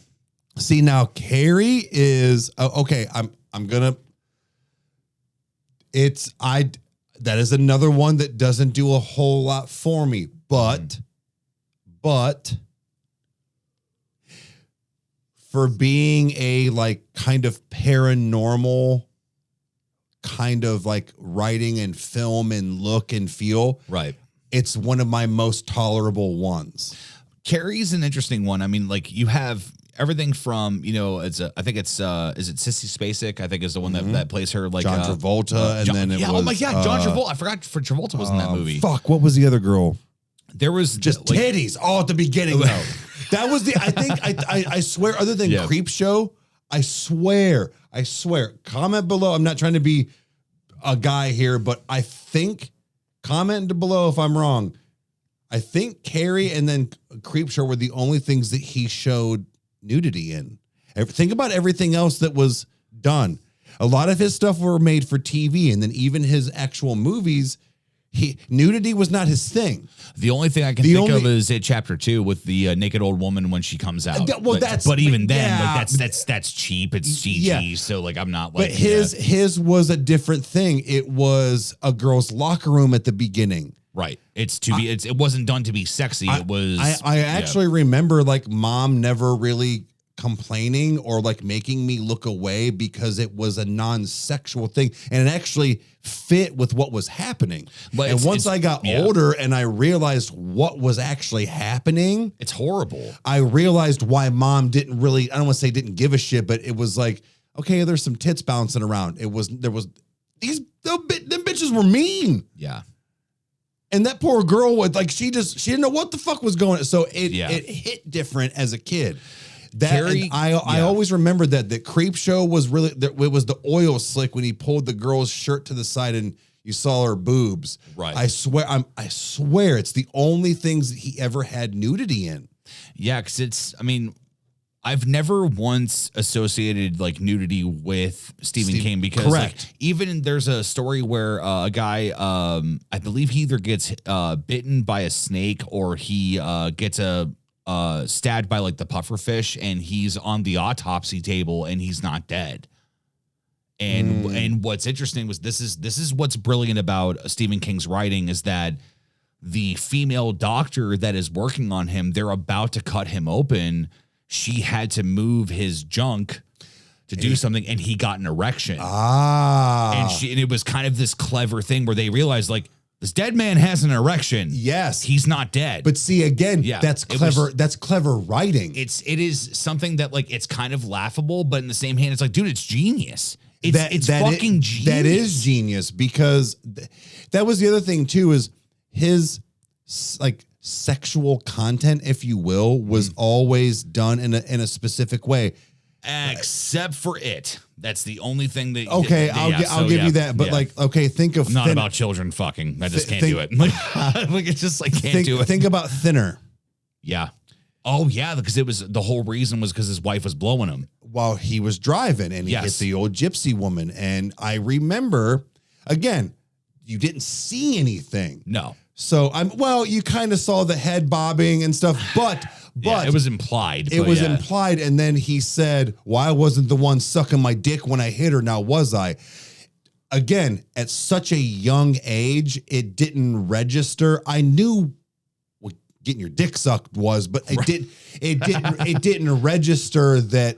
See, now Carrie is... okay, I'm gonna... That is another one that doesn't do a whole lot for me, but... for being a like kind of paranormal kind of like writing and film and look and feel,
Right.
it's one of my most tolerable ones.
Carrie's an interesting one. I mean, like you have everything from, I think it's is it Sissy Spacek? I think is the one that plays her, like
John Travolta, and then it was,
oh my god, John Travolta. I forgot Travolta was in that movie.
Fuck, what was the other girl?
There was
Just titties all at the beginning though. That was I swear, other than Creep Show, I swear. Comment below. I'm not trying to be a guy here, but I think, comment below if I'm wrong. I think Carrie and then Creep Show were the only things that he showed nudity in. Think about everything else that was done. A lot of his stuff were made for TV, and then even his actual movies, nudity was not his thing.
The only thing I can think of is Chapter 2 with the naked old woman when she comes out. But even then, like that's cheap. It's CG. Yeah. So like I'm not like.
But his was a different thing. It was a girl's locker room at the beginning.
Right. It wasn't done to be sexy. It was.
I actually remember like mom never really complaining or like making me look away because it was a non-sexual thing, and it actually fit with what was happening. But and once I got older and I realized what was actually happening,
it's horrible.
I realized why mom didn't really, I don't want to say didn't give a shit, but it was like, okay, there's some tits bouncing around. Them bitches were mean.
Yeah.
And that poor girl was like, she didn't know what the fuck was going on. So it hit different as a kid. Carrie, I always remember that Creep Show was really, it was the oil slick when he pulled the girl's shirt to the side and you saw her boobs.
Right.
I swear it's the only things that he ever had nudity in.
Yeah, because I've never once associated like nudity with Stephen King because like, even there's a story where a guy, I believe he either gets bitten by a snake or he gets stabbed by like the pufferfish, and he's on the autopsy table and he's not dead. And what's interesting was this is what's brilliant about Stephen King's writing is that the female doctor that is working on him, they're about to cut him open. She had to move his junk to do something, and he got an erection. And it was kind of this clever thing where they realized like, this dead man has an erection.
Yes.
He's not dead.
But see, again, that's clever. That's clever writing.
It is something that like, it's kind of laughable, but in the same hand, it's like, dude, it's genius. It's fucking genius.
That is genius because that was the other thing too, is his like sexual content, if you will, was always done in a specific way.
Except for it. That's the only thing that.
Okay, I'll give you that. But like, okay, think of.
I'm not about children fucking. I just can't do it. Like it's just like can't do it.
Think about Thinner.
Yeah. Oh yeah, because it was the whole reason was because his wife was blowing him
while he was driving, and he hit the old gypsy woman. And I remember, again, you didn't see anything.
No.
So you kind of saw the head bobbing and stuff, but
it was implied.
It was implied. And then he said, well, I wasn't the one sucking my dick when I hit her. Now, was I? Again, at such a young age, it didn't register. I knew what getting your dick sucked was, but it didn't register that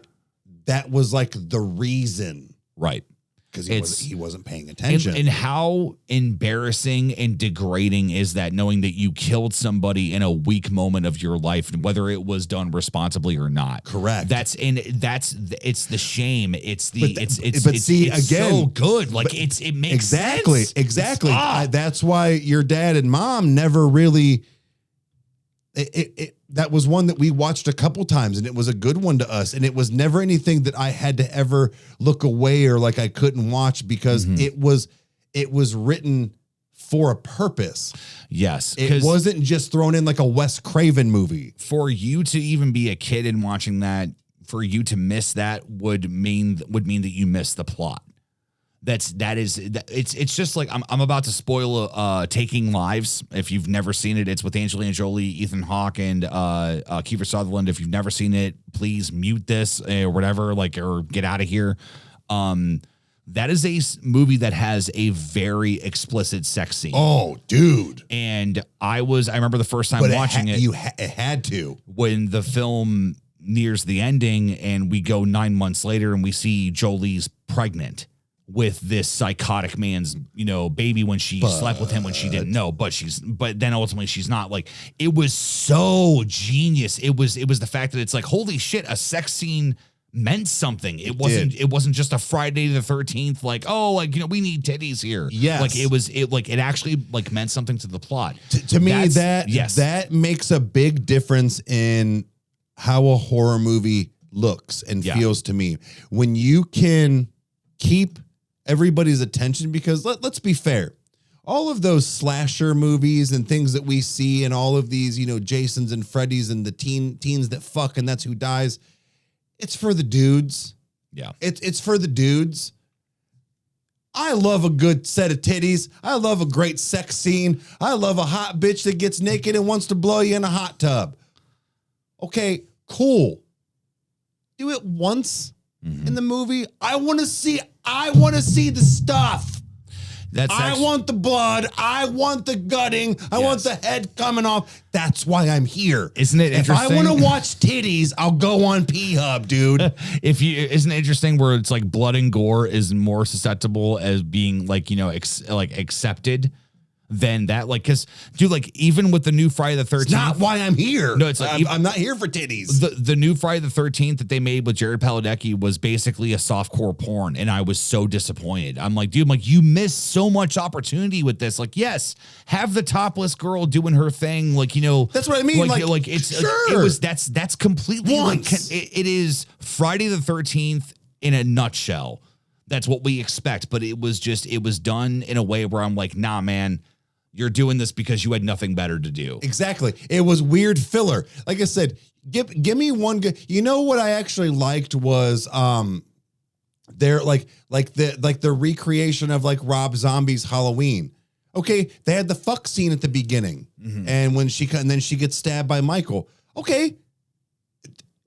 was like the reason.
Right.
Because he wasn't paying attention.
And how embarrassing and degrading is that, knowing that you killed somebody in a weak moment of your life, whether it was done responsibly or not.
Correct.
It's the shame. It's
again,
so good. Like it makes
exactly,
sense.
Exactly. That's why your dad and mom never really. That was one that we watched a couple times, and it was a good one to us. And it was never anything that I had to ever look away or like I couldn't watch, because it was written for a purpose.
Yes.
It wasn't just thrown in like a Wes Craven movie.
For you to even be a kid and watching that, for you to miss that would mean that you missed the plot. It's just like I'm about to spoil Taking Lives. If you've never seen it, it's with Angelina Jolie, Ethan Hawke, and Kiefer Sutherland. If you've never seen it, please mute this or whatever, or get out of here. That is a movie that has a very explicit sex scene.
Oh, dude.
And I remember the first time watching it.
It had to. When
the film nears the ending and we go 9 months later and we see Jolie's pregnant with this psychotic man's, baby, when she slept with him when she didn't know, but then ultimately she's not. Like, it was so genius. It was the fact that it's like, holy shit, a sex scene meant something. It wasn't just a Friday the 13th, we need titties here.
Yes.
It actually meant something to the plot.
To me, that makes a big difference in how a horror movie looks and feels to me. When you can keep everybody's attention, because let's be fair, all of those slasher movies and things that we see, and all of these, Jasons and Freddys and the teens that fuck and that's who dies, it's for the dudes.
Yeah.
It's for the dudes. I love a good set of titties. I love a great sex scene. I love a hot bitch that gets naked and wants to blow you in a hot tub. Okay, cool. Do it once in the movie. I want to see the stuff. I want the blood. I want the gutting. I want the head coming off. That's why I'm here.
Isn't it interesting?
If I want to watch titties, I'll go on P-Hub, dude.
Isn't it interesting where it's like blood and gore is more susceptible as being accepted than that, because dude, even with the new Friday the 13th,
it's not why I'm here.
No, it's
I'm not here for titties.
The new Friday the 13th that they made with Jared Padalecki was basically a softcore porn, and I was so disappointed. I'm like, dude, you missed so much opportunity with this. Yes, have the topless girl doing her thing.
That's what I mean.
That's completely it is Friday the 13th in a nutshell. That's what we expect, but it was done in a way where I'm like, nah, man. You're doing this because you had nothing better to do. Exactly.
It was weird filler. Like I said, give me one good. You know what I actually liked was their the recreation of Rob Zombie's Halloween. Okay, they had the fuck scene at the beginning, and when she gets stabbed by Michael. Okay.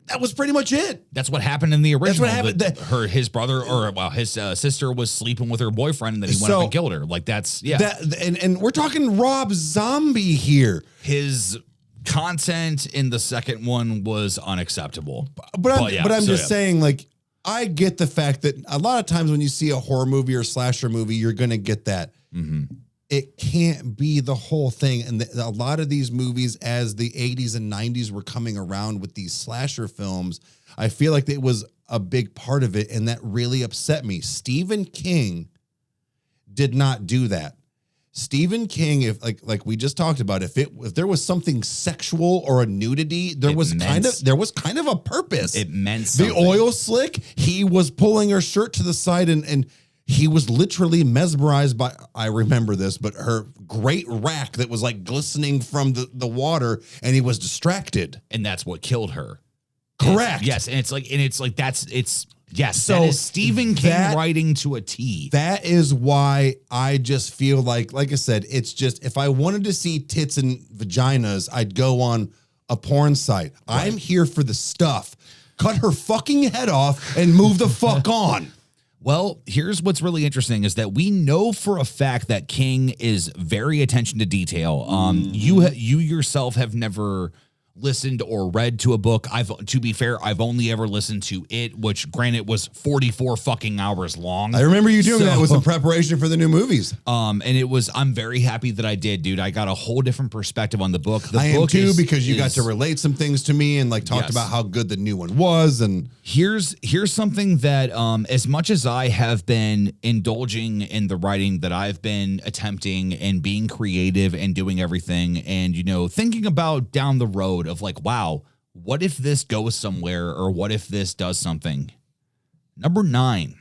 That was pretty much it.
That's what happened in the original.
That's what happened.
His brother, his sister was sleeping with her boyfriend, and then he went up and killed her.
And we're talking Rob Zombie here.
His content in the second one was unacceptable.
But I'm just saying, I get the fact that a lot of times when you see a horror movie or slasher movie, you're going to get that. Mm-hmm. It can't be the whole thing. And a lot of these movies, as the 80s and 90s were coming around with these slasher films, I feel like it was a big part of it. And that really upset me. Stephen King did not do that. Stephen King, if like we just talked about, if there was something sexual or a nudity, there was kind of a purpose.
It meant something.
The oil slick, he was pulling her shirt to the side and he was literally mesmerized by, I remember this, but her great rack that was like glistening from the water, and he was distracted.
And that's what killed her.
Correct.
Yes. And it's like, yes.
So
that is Stephen King
that-
writing to a T.
That is why I just feel like I said, it's just, if I wanted to see tits and vaginas, I'd go on a porn site. Right. I'm here for the stuff. Cut her fucking head off and move the fuck on.
Well, here's what's really interesting is that we know for a fact that King is very attention to detail. You yourself have never listened or read to a book. To be fair, I've only ever listened to it, which granted was 44 fucking hours long.
I remember you doing that with some preparation for the new movies.
And I'm very happy that I did, dude. I got a whole different perspective on the book.
I am too, because you got to relate some things to me and like talked about how good the new one was. And
here's something that as much as I have been indulging in the writing that I've been attempting and being creative and doing everything and, thinking about down the road of like, wow, what if this goes somewhere or what if this does something? Number 9,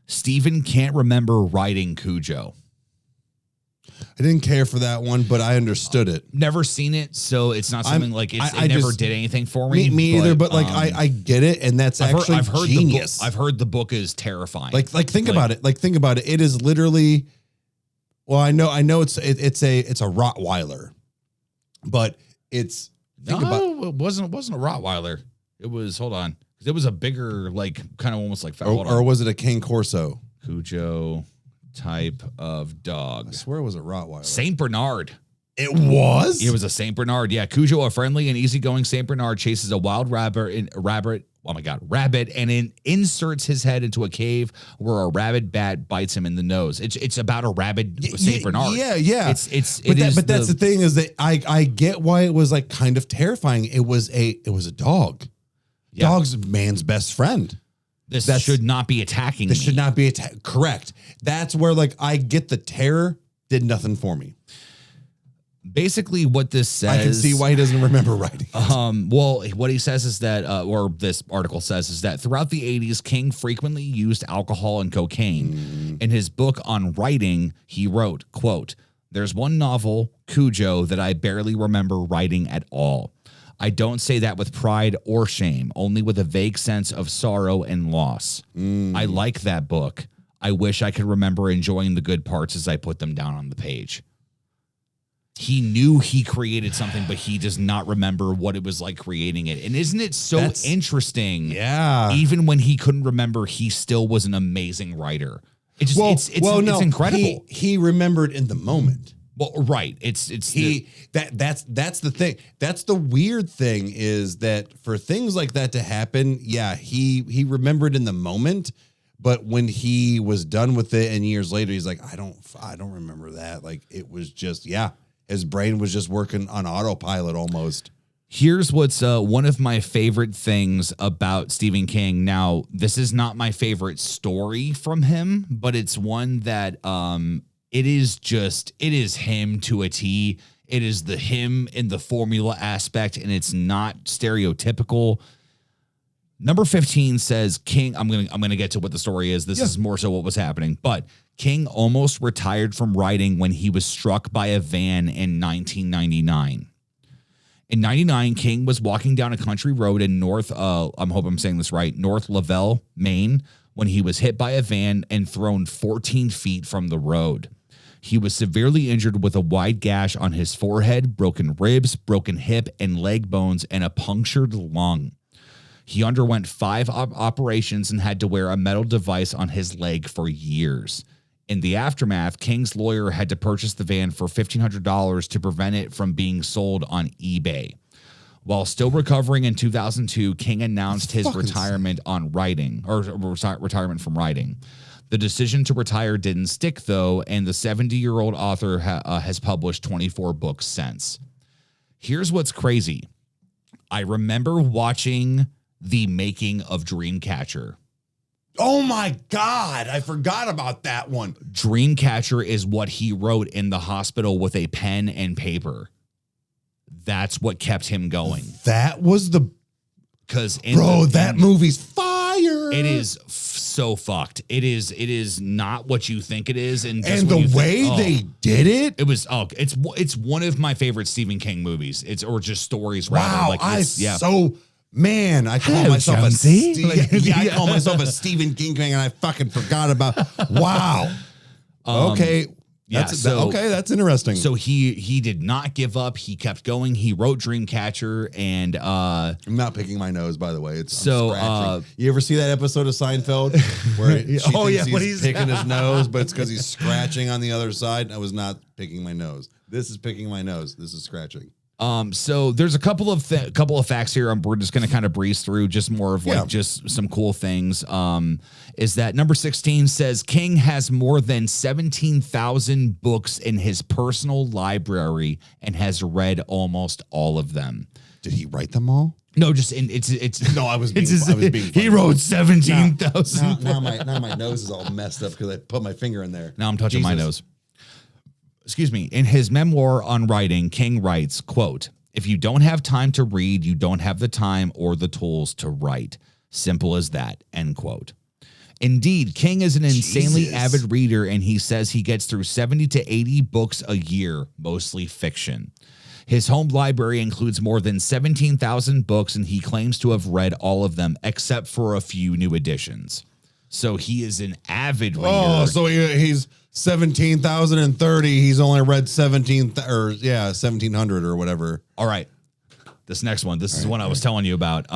Stephen can't remember writing Cujo.
I didn't care for that one, but I understood it.
Never seen it, so it's not something it never did anything for me.
Me either, but I get it, and that's I've heard genius.
I've heard the book is terrifying.
Like think about it. Like think about it. It is literally. Well, I know it's a Rottweiler, but it
wasn't a Rottweiler. It was, hold on, because it was a bigger, like kind of almost like
or was it a Cane Corso?
Cujo type of dog.
I swear it was a Rottweiler.
Saint Bernard.
It was?
It was a Saint Bernard. Yeah, Cujo, a friendly and easygoing Saint Bernard, chases a wild rabbit and inserts his head into a cave where a rabid bat bites him in the nose. It's about a rabid Saint Bernard.
Yeah. But that's the thing is that I get why it was like kind of terrifying. It was a dog. Yeah. Dog's man's best friend.
This should not be attacking me.
This should not be attacked. Correct. That's where like I get the terror. Did nothing for me.
Basically, what this says,
I can see why he doesn't remember writing.
Well, what he says is that, or this article says, is that throughout the 80s, King frequently used alcohol and cocaine. In his book on writing, he wrote, quote, "There's one novel, Cujo, that I barely remember writing at all. I don't say that with pride or shame, only with a vague sense of sorrow and loss. I like that book. I wish I could remember enjoying the good parts as I put them down on the page." He knew he created something, but he does not remember what it was like creating it. And isn't it so interesting?
Yeah.
Even when he couldn't remember, he still was an amazing writer. It's incredible.
He remembered in the moment.
Well, right. That's
the thing. That's the weird thing is that for things like that to happen, yeah, he remembered in the moment, but when he was done with it and years later, he's like, I don't remember that. Like it was just, his brain was just working on autopilot almost.
Here's what's one of my favorite things about Stephen King. Now, this is not my favorite story from him, but it's one that it is him to a T. It is the him in the formula aspect, and it's not stereotypical. Number 15 says King, I'm gonna get to what the story is. This is more so what was happening, but King almost retired from writing when he was struck by a van in 1999. In 99, King was walking down a country road in North Lavelle, Maine, when he was hit by a van and thrown 14 feet from the road. He was severely injured with a wide gash on his forehead, broken ribs, broken hip and leg bones, and a punctured lung. He underwent 5 operations and had to wear a metal device on his leg for years. In the aftermath, King's lawyer had to purchase the van for $1,500 to prevent it from being sold on eBay. While still recovering in 2002, King announced his retirement from writing. The decision to retire didn't stick, though, and the 70-year-old author has published 24 books since. Here's what's crazy. I remember watching the making of Dreamcatcher.
Oh my God, I forgot about that one.
Dreamcatcher is what he wrote in the hospital with a pen and paper. That's what kept him going.
That was that movie's fire.
It is so fucked. It is not what you think it is, and
the way they did it,
it was it's one of my favorite Stephen King movies. Or just stories.
Wow,
rather.
Man, I call myself a I call myself a Stephen King fan, and I fucking forgot about. Wow. Okay. That's interesting.
So he did not give up. He kept going. He wrote Dreamcatcher, and
I'm not picking my nose, by the way. I'm
so
you ever see that episode of Seinfeld where he's picking his nose, but it's because he's scratching on the other side? I was not picking my nose. This is picking my nose. This is scratching.
So there's a couple of facts here. We're just going to kind of breeze through, just more of just some cool things. Is that number 16 says King has more than 17,000 books in his personal library and has read almost all of them.
Did he write them all?
No, it's
no. I was being funny.
He wrote 17,000.
Now my nose is all messed up because I put my finger in there.
Now I'm touching my nose. Excuse me. In his memoir on writing, King writes, quote, "If you don't have time to read, you don't have the time or the tools to write. Simple as that," end quote. Indeed, King is an insanely avid reader, and he says he gets through 70 to 80 books a year, mostly fiction. His home library includes more than 17,000 books, and he claims to have read all of them, except for a few new editions. So he is an avid reader.
Oh, so he's 17,030. He's only read 1,700 or whatever.
All right. This next one. This is one I was telling you about.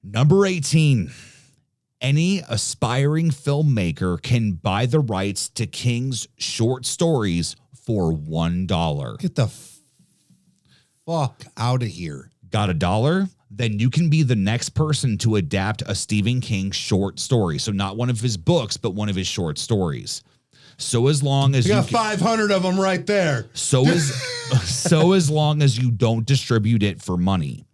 Number 18. Any aspiring filmmaker can buy the rights to King's short stories for $1.
Get the fuck out of here.
Got $1? Then you can be the next person to adapt a Stephen King short story. So not one of his books, but one of his short stories. So as long as
you got 500 of them right there.
So as long as you don't distribute it for money.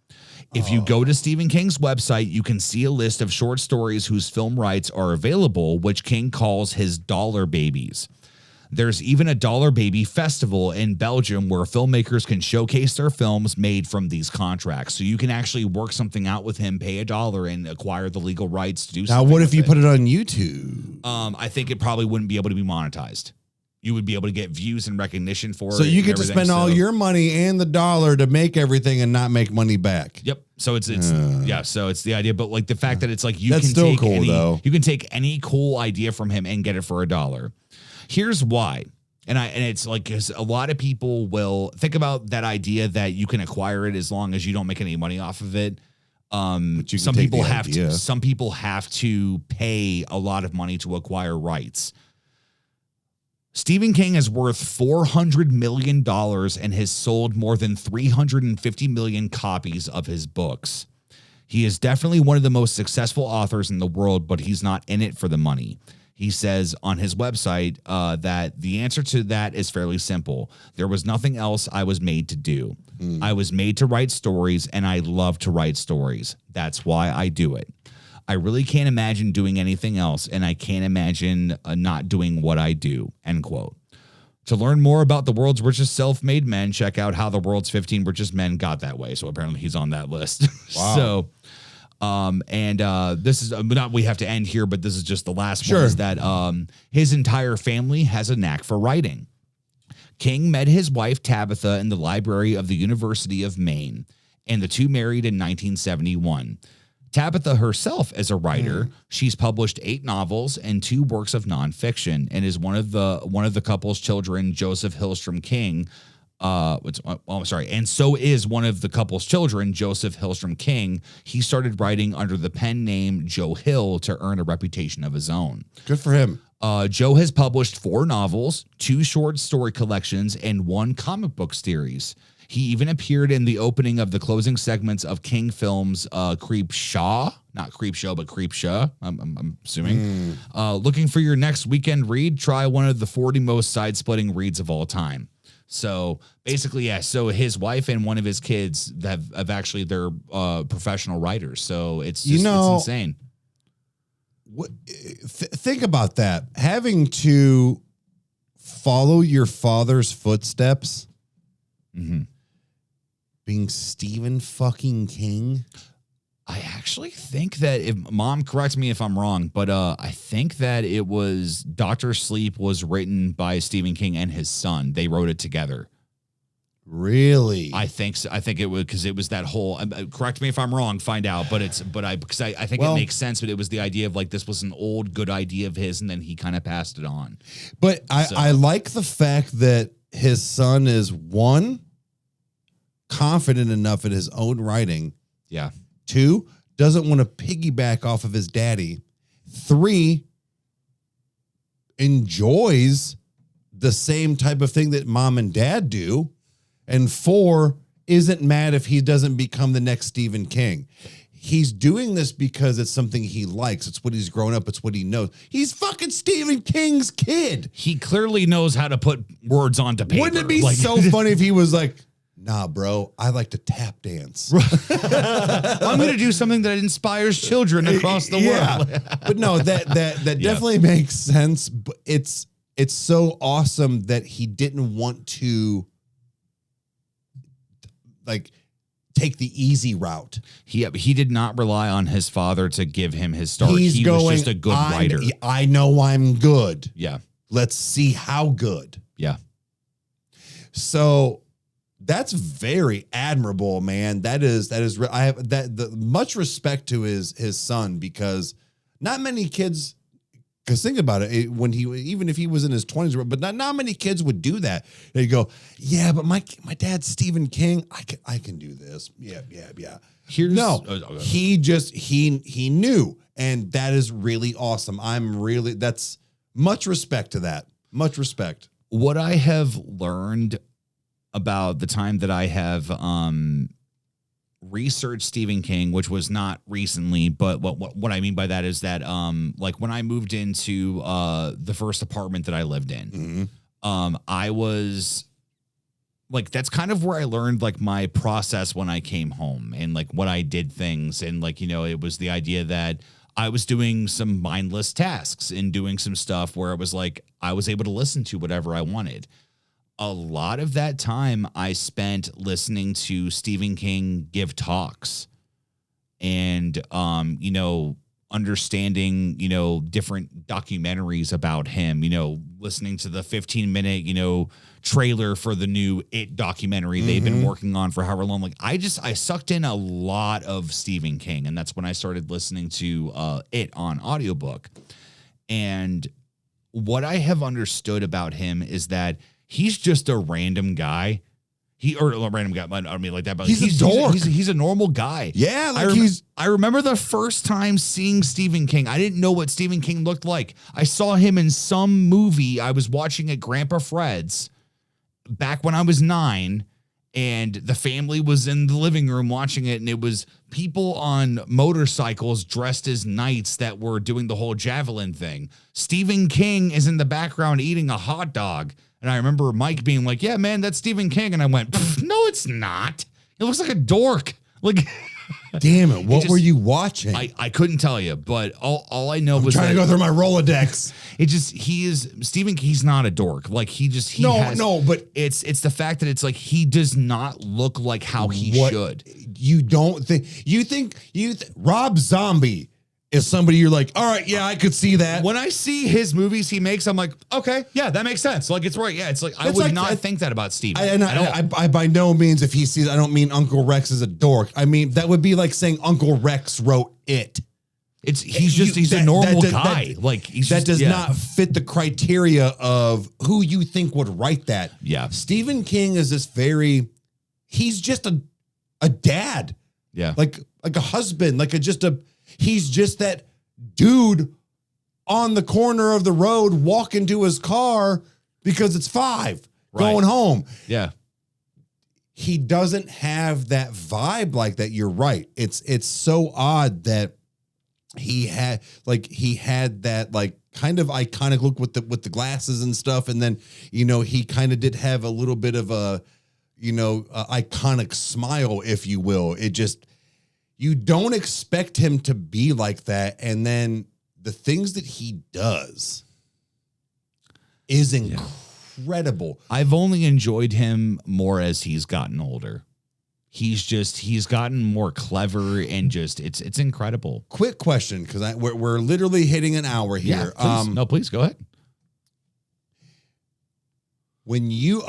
If you go to Stephen King's website, you can see a list of short stories whose film rights are available, which King calls his dollar babies. There's even a Dollar Baby Festival in Belgium where filmmakers can showcase their films made from these contracts. So you can actually work something out with him, pay $1, and acquire the legal rights to do something.
Now, what if you put it on YouTube?
I think it probably wouldn't be able to be monetized. You would be able to get views and recognition for it.
So you get to spend all your money and the dollar to make everything and not make money back.
Yep. So it's so it's the idea, but like the fact that it's like
you
can take any cool idea from him and get it for $1. Here's why. And it's like, because a lot of people will think about that idea that you can acquire it as long as you don't make any money off of it. Some people have to pay a lot of money to acquire rights. Stephen King is worth $400 million and has sold more than 350 million copies of his books. He is definitely one of the most successful authors in the world, but he's not in it for the money. He says on his website that the answer to that is fairly simple. There was nothing else I was made to do. I was made to write stories, and I love to write stories. That's why I do it. I really can't imagine doing anything else, and I can't imagine not doing what I do, end quote. To learn more about the world's richest self-made men, check out how the world's 15 richest men got that way. So apparently he's on that list. Wow. This is not, we have to end here, but this is just the last one, is that his entire family has a knack for writing. King met his wife Tabitha in the library of the University of Maine, and the two married in 1971. Tabitha herself is a writer. She's published 8 novels and 2 works of nonfiction, and is one of the couple's children, Joseph Hillstrom King. And so is one of the couple's children, Joseph Hillstrom King. He started writing under the pen name Joe Hill to earn a reputation of his own.
Good for him.
Joe has published 4 novels, 2 short story collections, and 1 comic book series. He even appeared in the opening of the closing segments of King Films' Creepshaw. Not Creepshow, but Creepshaw, I'm assuming. Looking for your next weekend read? Try one of the 40 most side-splitting reads of all time. So basically, yeah. So his wife and one of his kids have actually, they're professional writers. So it's just, it's insane.
Think about that. Having to follow your father's footsteps. Being Stephen fucking King.
I actually think that if mom correct me if I'm wrong, but I think that it was Dr. Sleep was written by Stephen King and his son. They wrote it together.
Really?
I think so. I think it was because it was that whole. Correct me if I'm wrong. Find out. But I think it makes sense. But it was the idea of like this was an old good idea of his, and then he kind of passed it on.
But I like the fact that his son is one, confident enough in his own writing.
Yeah.
2, doesn't want to piggyback off of his daddy. 3, enjoys the same type of thing that mom and dad do. And 4, isn't mad if he doesn't become the next Stephen King. He's doing this because it's something he likes. It's what he's grown up. It's what he knows. He's fucking Stephen King's kid.
He clearly knows how to put words onto paper.
Wouldn't it be so funny if he was like, nah, bro, I like to tap dance.
I'm going to do something that inspires children across the world.
But no, that definitely makes sense. But it's so awesome that he didn't want to like take the easy route.
He did not rely on his father to give him his start.
He
was just a good writer.
I know I'm good.
Yeah.
Let's see how good.
Yeah.
So that's very admirable, man. That is. I have much respect to his son, because not many kids. Because think about it, even if he was in his 20s, but not many kids would do that. They go, yeah, but my dad's Stephen King. I can do this. Yeah. He knew, and that is really awesome. That's much respect to that. Much respect.
What I have learned about the time that I have researched Stephen King, which was not recently, but what I mean by that is that like when I moved into the first apartment that I lived in, I was like, that's kind of where I learned like my process when I came home and like what I did things. And like, it was the idea that I was doing some mindless tasks and doing some stuff where it was like I was able to listen to whatever I wanted. A lot of that time I spent listening to Stephen King give talks and, understanding, different documentaries about him, listening to the 15-minute, trailer for the new It documentary they've been working on for however long. Like I sucked in a lot of Stephen King, and that's when I started listening to It on audiobook. And what I have understood about him is that he's just a random guy. I don't mean like that, but
he's a dork.
He's a normal guy.
Yeah,
I remember the first time seeing Stephen King. I didn't know what Stephen King looked like. I saw him in some movie I was watching at Grandpa Fred's back when I was 9, and the family was in the living room watching it, and it was people on motorcycles dressed as knights that were doing the whole javelin thing. Stephen King is in the background eating a hot dog. And I remember Mike being like, yeah, man, that's Stephen King. And I went, no, it's not. It looks like a dork. Like,
damn it. What were you watching?
I couldn't tell you, but all I know was
trying to go through my Rolodex.
He's not a dork. Like but it's the fact that it's like, he does not look like how he should.
You think Rob Zombie is somebody you're like, all right, yeah, I could see that.
When I see his movies he makes, I'm like, okay, yeah, that makes sense. Like, it's right. Yeah, it's like, I would not think that about Steve.
I by no means, if he sees, I don't mean Uncle Rex is a dork. I mean, that would be like saying Uncle Rex wrote It.
He's a normal guy.
That does not fit the criteria of who you think would write that.
Yeah.
Stephen King is he's just a dad.
Yeah.
Like a husband, he's just that dude on the corner of the road walking to his car because it's 5 going home.
Yeah.
He doesn't have that vibe like that. You're right. It's so odd that he had that like kind of iconic look with the glasses and stuff. And then, he kind of did have a little bit of a iconic smile, if you will. You don't expect him to be like that. And then the things that he does is incredible.
I've only enjoyed him more as he's gotten older. he's gotten more clever and just it's incredible.
Quick question, because we're literally hitting an hour here.
Yeah, please. Please go ahead.
When you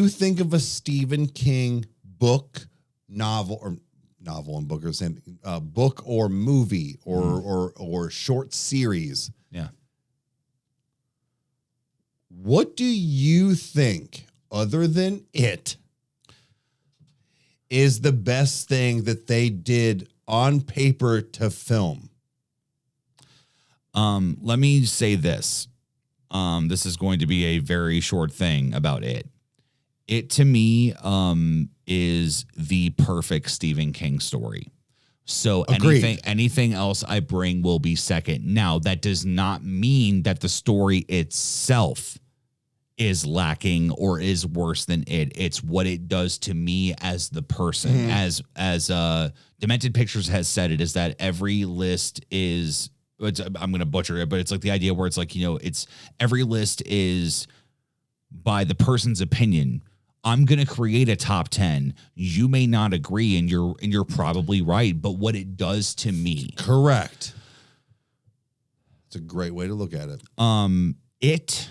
think of a Stephen King book, novel and book are the same thing, book or movie or short series.
Yeah.
What do you think, other than it, is the best thing that they did on paper to film?
Let me say this. This is going to be a very short thing about it. It to me is the perfect Stephen King story. So anything else I bring will be second. Now, that does not mean that the story itself is lacking or is worse than it. It's what it does to me as the person. As Demented Pictures has said it, is that every list is, I'm going to butcher it, but it's like the idea where it's like, it's every list is by the person's opinion. I'm going to create a top 10. You may not agree, and you're probably right, but what it does to me.
Correct. It's a great way to look at it.
It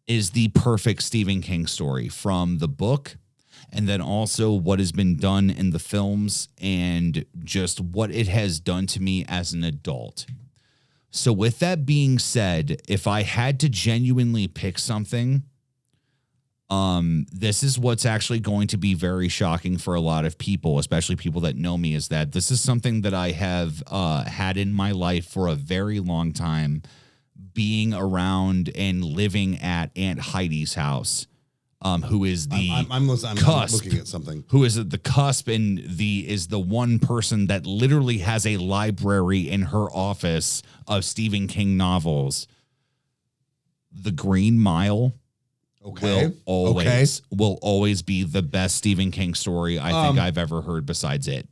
is the perfect Stephen King story from the book, and then also what has been done in the films and just what it has done to me as an adult. So with that being said, if I had to genuinely pick something, this is what's actually going to be very shocking for a lot of people, especially people that know me, is that this is something that I have had in my life for a very long time, being around and living at Aunt Heidi's house, who is the
I'm looking at something.
Who is at the cusp and is the one person that literally has a library in her office of Stephen King novels. The Green Mile will always be the best Stephen King story I think I've ever heard besides it.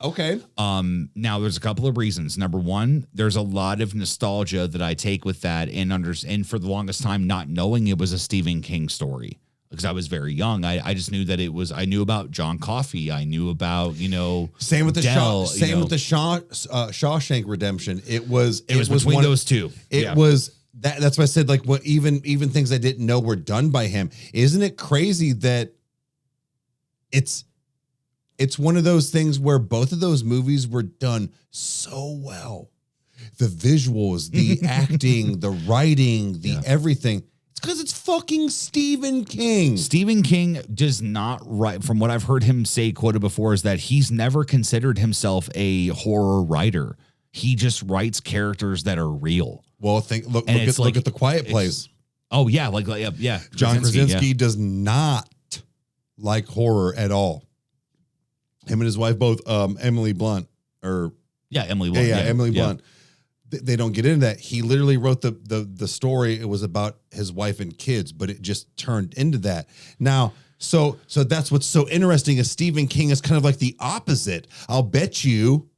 Okay.
Now there's a couple of reasons. Number one, there's a lot of nostalgia that I take with that and for the longest time not knowing it was a Stephen King story because I was very young. I just knew that I knew about John Coffey. I knew about,
same with the
Dell,
with the Shawshank Redemption. It was
between those two.
It was that's why I said, like, what even things I didn't know were done by him. Isn't it crazy that it's one of those things where both of those movies were done so well. The visuals, the acting, the writing, everything. It's because it's fucking Stephen King.
Stephen King does not write, from what I've heard him say quoted before, is that he's never considered himself a horror writer. He just writes characters that are real.
Well, look at The Quiet Place.
Oh yeah, yeah.
John Krasinski does not like horror at all. Him and his wife both, Emily Blunt, Emily Blunt. Emily Blunt. They don't get into that. He literally wrote the story. It was about his wife and kids, but it just turned into that. Now, so that's what's so interesting is Stephen King is kind of like the opposite. I'll bet you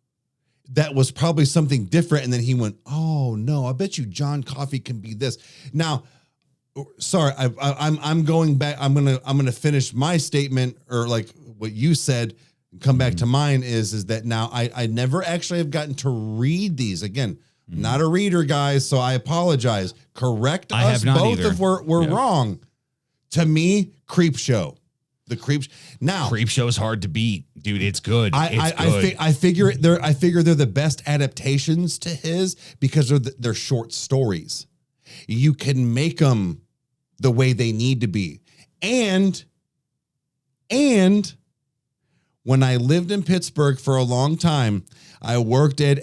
that was probably something different. And then he went, oh no, I bet you John Coffey can be this. Now, sorry, I'm going back. I'm gonna finish my statement, or like what you said, and come back to mine is that now I never actually have gotten to read these. Again, not a reader, guys, so I apologize. Correct us.
I have not
both
either.
if we're wrong. To me, Creepshow. The
Creepshow is hard to beat, dude. It's good.
I figure they're the best adaptations to his because they're short stories. You can make them the way they need to be. And when I lived in Pittsburgh for a long time, I worked at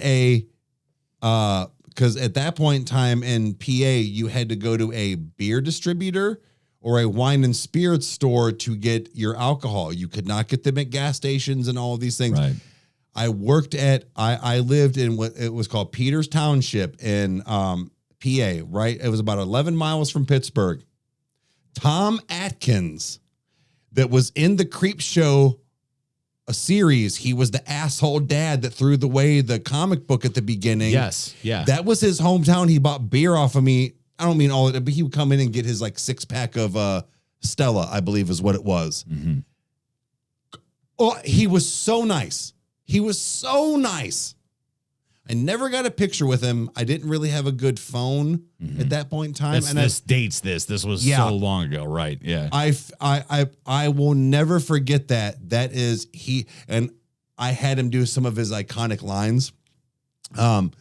because at that point in time in PA, you had to go to a beer distributor or a wine and spirits store to get your alcohol. You could not get them at gas stations and all of these things.
Right.
I lived in what it was called Peters Township in PA, right? It was about 11 miles from Pittsburgh. Tom Atkins, that was in the Creepshow series, he was the asshole dad that threw away the comic book at the beginning.
Yes, yeah.
That was his hometown. He bought beer off of me. I don't mean all of it, but he would come in and get his like 6-pack of Stella, I believe is what it was. Oh, he was so nice. He was so nice. I never got a picture with him. I didn't really have a good phone at that point in time.
This was so long ago, right? Yeah.
I will never forget that. That is and I had him do some of his iconic lines. And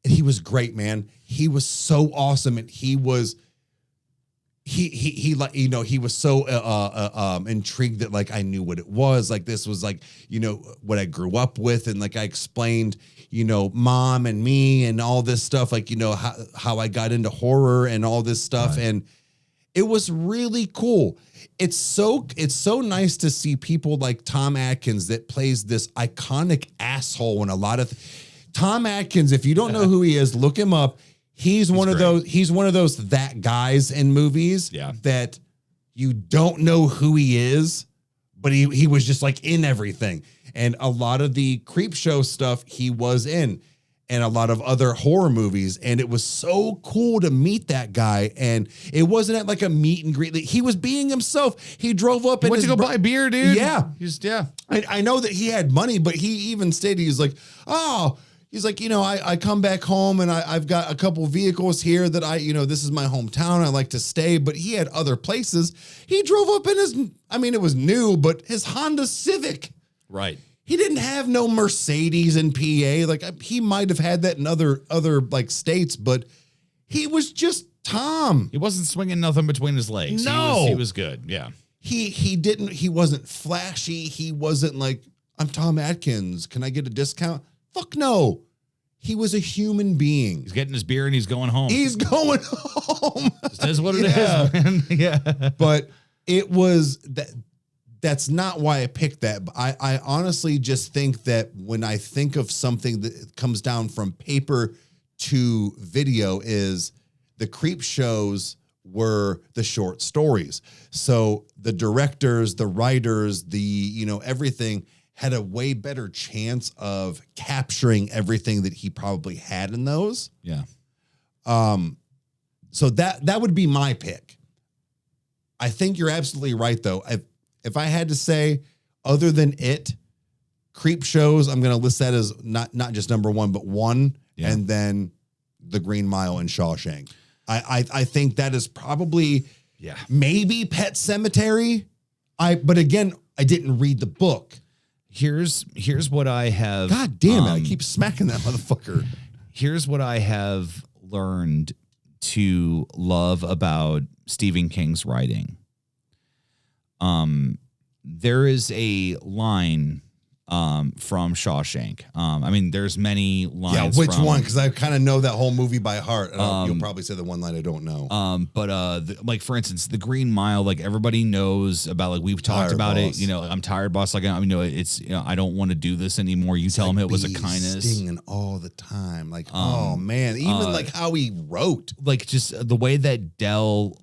he was great, man. He was so awesome, and he was like, you know, he was so intrigued that like I knew what it was. Like this was like, you know, what I grew up with, and like I explained, you know, mom and me and all this stuff, like, you know, how I got into horror and all this stuff. Right. And it was really cool. It's so nice to see people like Tom Atkins that plays this iconic asshole in a lot of Tom Atkins. If you don't know who he is, look him up. He's one of those that guys in movies that you don't know who he is, but he was just like in everything. And a lot of the creep show stuff he was in, and a lot of other horror movies. And it was so cool to meet that guy. And it wasn't at like a meet and greet. He was being himself. He drove up and
went to go buy beer, dude.
Yeah.
Yeah.
I know that he had money, but he even stated, he's like, he's like, you know, I come back home and I've got a couple vehicles here that you know, this is my hometown. I like to stay, but he had other places. He drove up in it was new, but his Honda Civic.
Right.
He didn't have no Mercedes in PA. Like he might have had that in other like states, but he was just Tom.
He wasn't swinging nothing between his legs.
No.
He was good. Yeah.
He wasn't flashy. He wasn't like, I'm Tom Atkins. Can I get a discount? Fuck no. He was a human being.
He's getting his beer and he's going home.
He's going home.
That's what it is, man. Yeah.
But it was that's not why I picked that. But I honestly just think that when I think of something that comes down from paper to video, is the creep shows were the short stories. So the directors, the writers, you know, everything had a way better chance of capturing everything that he probably had in those.
Yeah.
So that would be my pick. I think you're absolutely right, though. If I had to say, other than it, creep shows, I'm going to list that as not just number one, but one, and then The Green Mile and Shawshank. I think that is probably maybe Pet Sematary. But again, I didn't read the book.
Here's what I have.
God damn it! I keep smacking that motherfucker.
Here's what I have learned to love about Stephen King's writing. There is a line from Shawshank. I mean, there's many lines.
Yeah, which one? Because I kind of know that whole movie by heart. You'll probably say the one line I don't know.
Like for instance, The Green Mile. Like everybody knows about. Like we've talked about it. You know, I'm tired, boss. Like I know it's. You know, I don't want to do this anymore. You tell him it was a kindness.
Stinging all the time. Like oh man, even like how he wrote.
Like just the way that Dell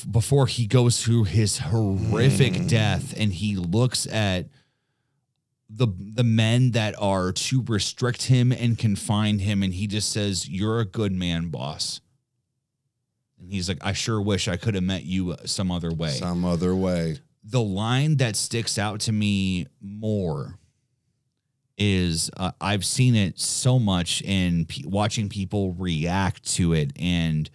before he goes through his horrific death, and he looks at the men that are to restrict him and confine him, and he just says, "You're a good man, boss." And he's like, "I sure wish I could have met you some other way."
Some other way.
The line that sticks out to me more is I've seen it so much in watching people react to it and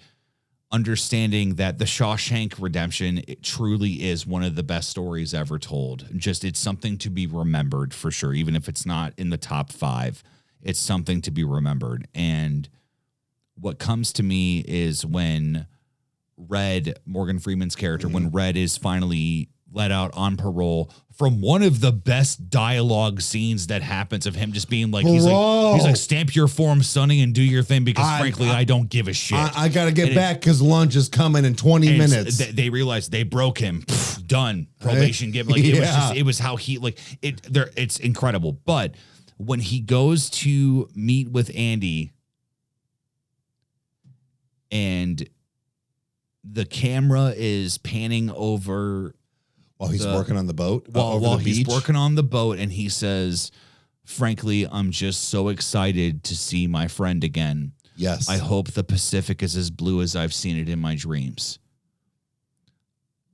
understanding that The Shawshank Redemption, it truly is one of the best stories ever told. Just it's something to be remembered for sure. Even if it's not in the top 5, it's something to be remembered. And what comes to me is when Red, Morgan Freeman's character, when Red is finally let out on parole from one of the best dialogue scenes that happens of him just being like, he's like, stamp your form, Sonny, and do your thing because frankly, I don't give a shit.
I got to get back because lunch is coming in 20 minutes.
They realized they broke him. Done. Probation given. Like it was how he like it. There, it's incredible. But when he goes to meet with Andy, and the camera is panning over.
While he's working on the boat?
While he's working on the boat, and he says, frankly, I'm just so excited to see my friend again.
Yes.
I hope the Pacific is as blue as I've seen it in my dreams.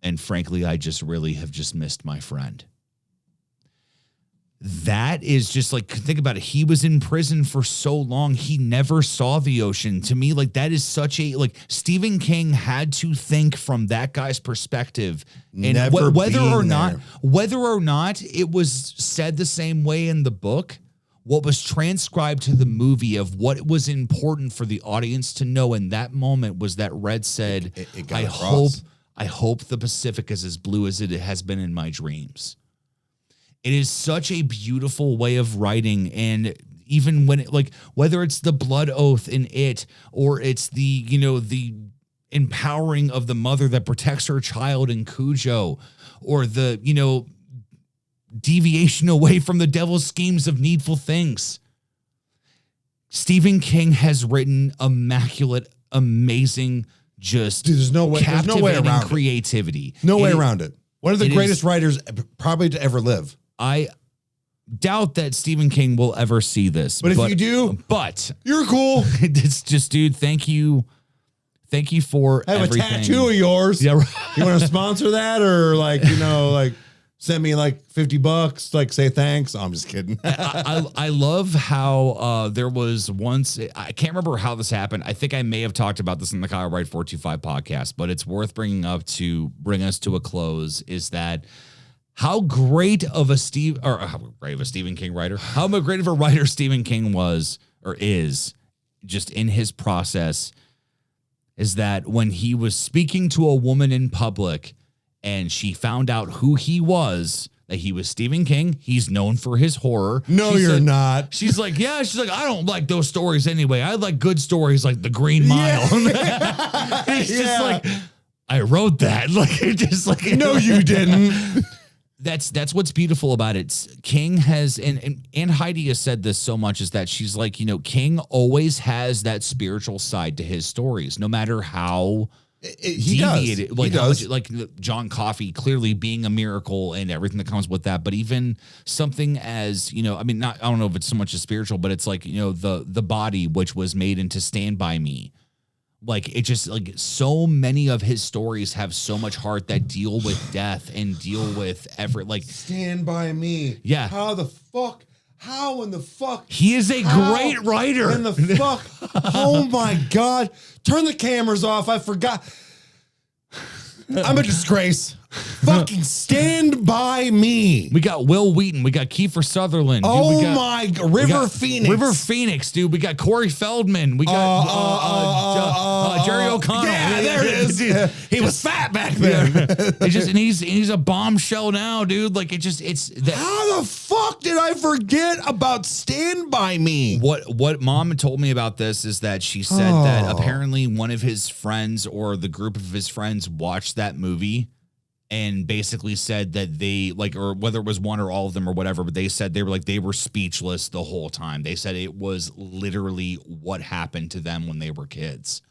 And frankly, I just really have just missed my friend. That is just like, think about it. He was in prison for so long. He never saw the ocean. To me, like that is such a, like Stephen King had to think from that guy's perspective. And whether or not it was said the same way in the book, what was transcribed to the movie of what was important for the audience to know in that moment was that Red said, I hope the Pacific is as blue as it has been in my dreams. It is such a beautiful way of writing. And even when it, like, whether it's the blood oath in it, or it's the, you know, the empowering of the mother that protects her child in Cujo, or the, you know, deviation away from the devil's schemes of needful things. Stephen King has written immaculate, amazing, just
there's no way around
creativity.
No way around it. One of the greatest writers probably to ever live.
I doubt that Stephen King will ever see this.
But if you do, you're cool.
It's just, dude, thank you. Thank you for everything.
I have a tattoo of yours. Yeah. You want to sponsor that, or like, you know, like send me like $50, like say thanks. Oh, I'm just kidding.
I love how there was once, I can't remember how this happened. I think I may have talked about this in the Kyle Wright 425 podcast, but it's worth bringing up to bring us to a close, is that how great of a Stephen King writer, how great of a writer Stephen King was or is just in his process, is that when he was speaking to a woman in public and she found out who he was, that he was Stephen King. He's known for his horror.
No, you're not.
She's like, yeah. She's like, I don't like those stories anyway. I like good stories like The Green Mile. Yeah. It's just like, I wrote that. Like, it just like,
no, you didn't.
That's what's beautiful about it. King has, and Heidi has said this so much, is that she's like, you know, King always has that spiritual side to his stories, no matter how
he deviated.
Does. Like, how much, like John Coffey clearly being a miracle and everything that comes with that. But even something as, you know, I mean, I don't know if it's so much as spiritual, but it's like, you know, the body, which was made into Stand By Me. Like, it just, like, so many of his stories have so much heart that deal with death and deal with like
Stand By Me.
Yeah.
How in the fuck?
He is a great writer.
In the fuck? Oh my God. Turn the cameras off. I forgot. I'm a disgrace. Fucking Stand By Me.
We got Will Wheaton. We got Kiefer Sutherland. Dude,
oh my God. River Phoenix,
dude. We got Corey Feldman. We got Jerry O'Connell.
Yeah, there it is. He was fat back then.
It's just, and he's a bombshell now, dude. Like, it's that.
How the fuck did I forget about Stand By Me?
What Mom told me about this is that she said that apparently one of his friends or the group of his friends watched that movie and basically said that they, like, or whether it was one or all of them or whatever, but they said they were speechless the whole time. They said it was literally what happened to them when they were kids.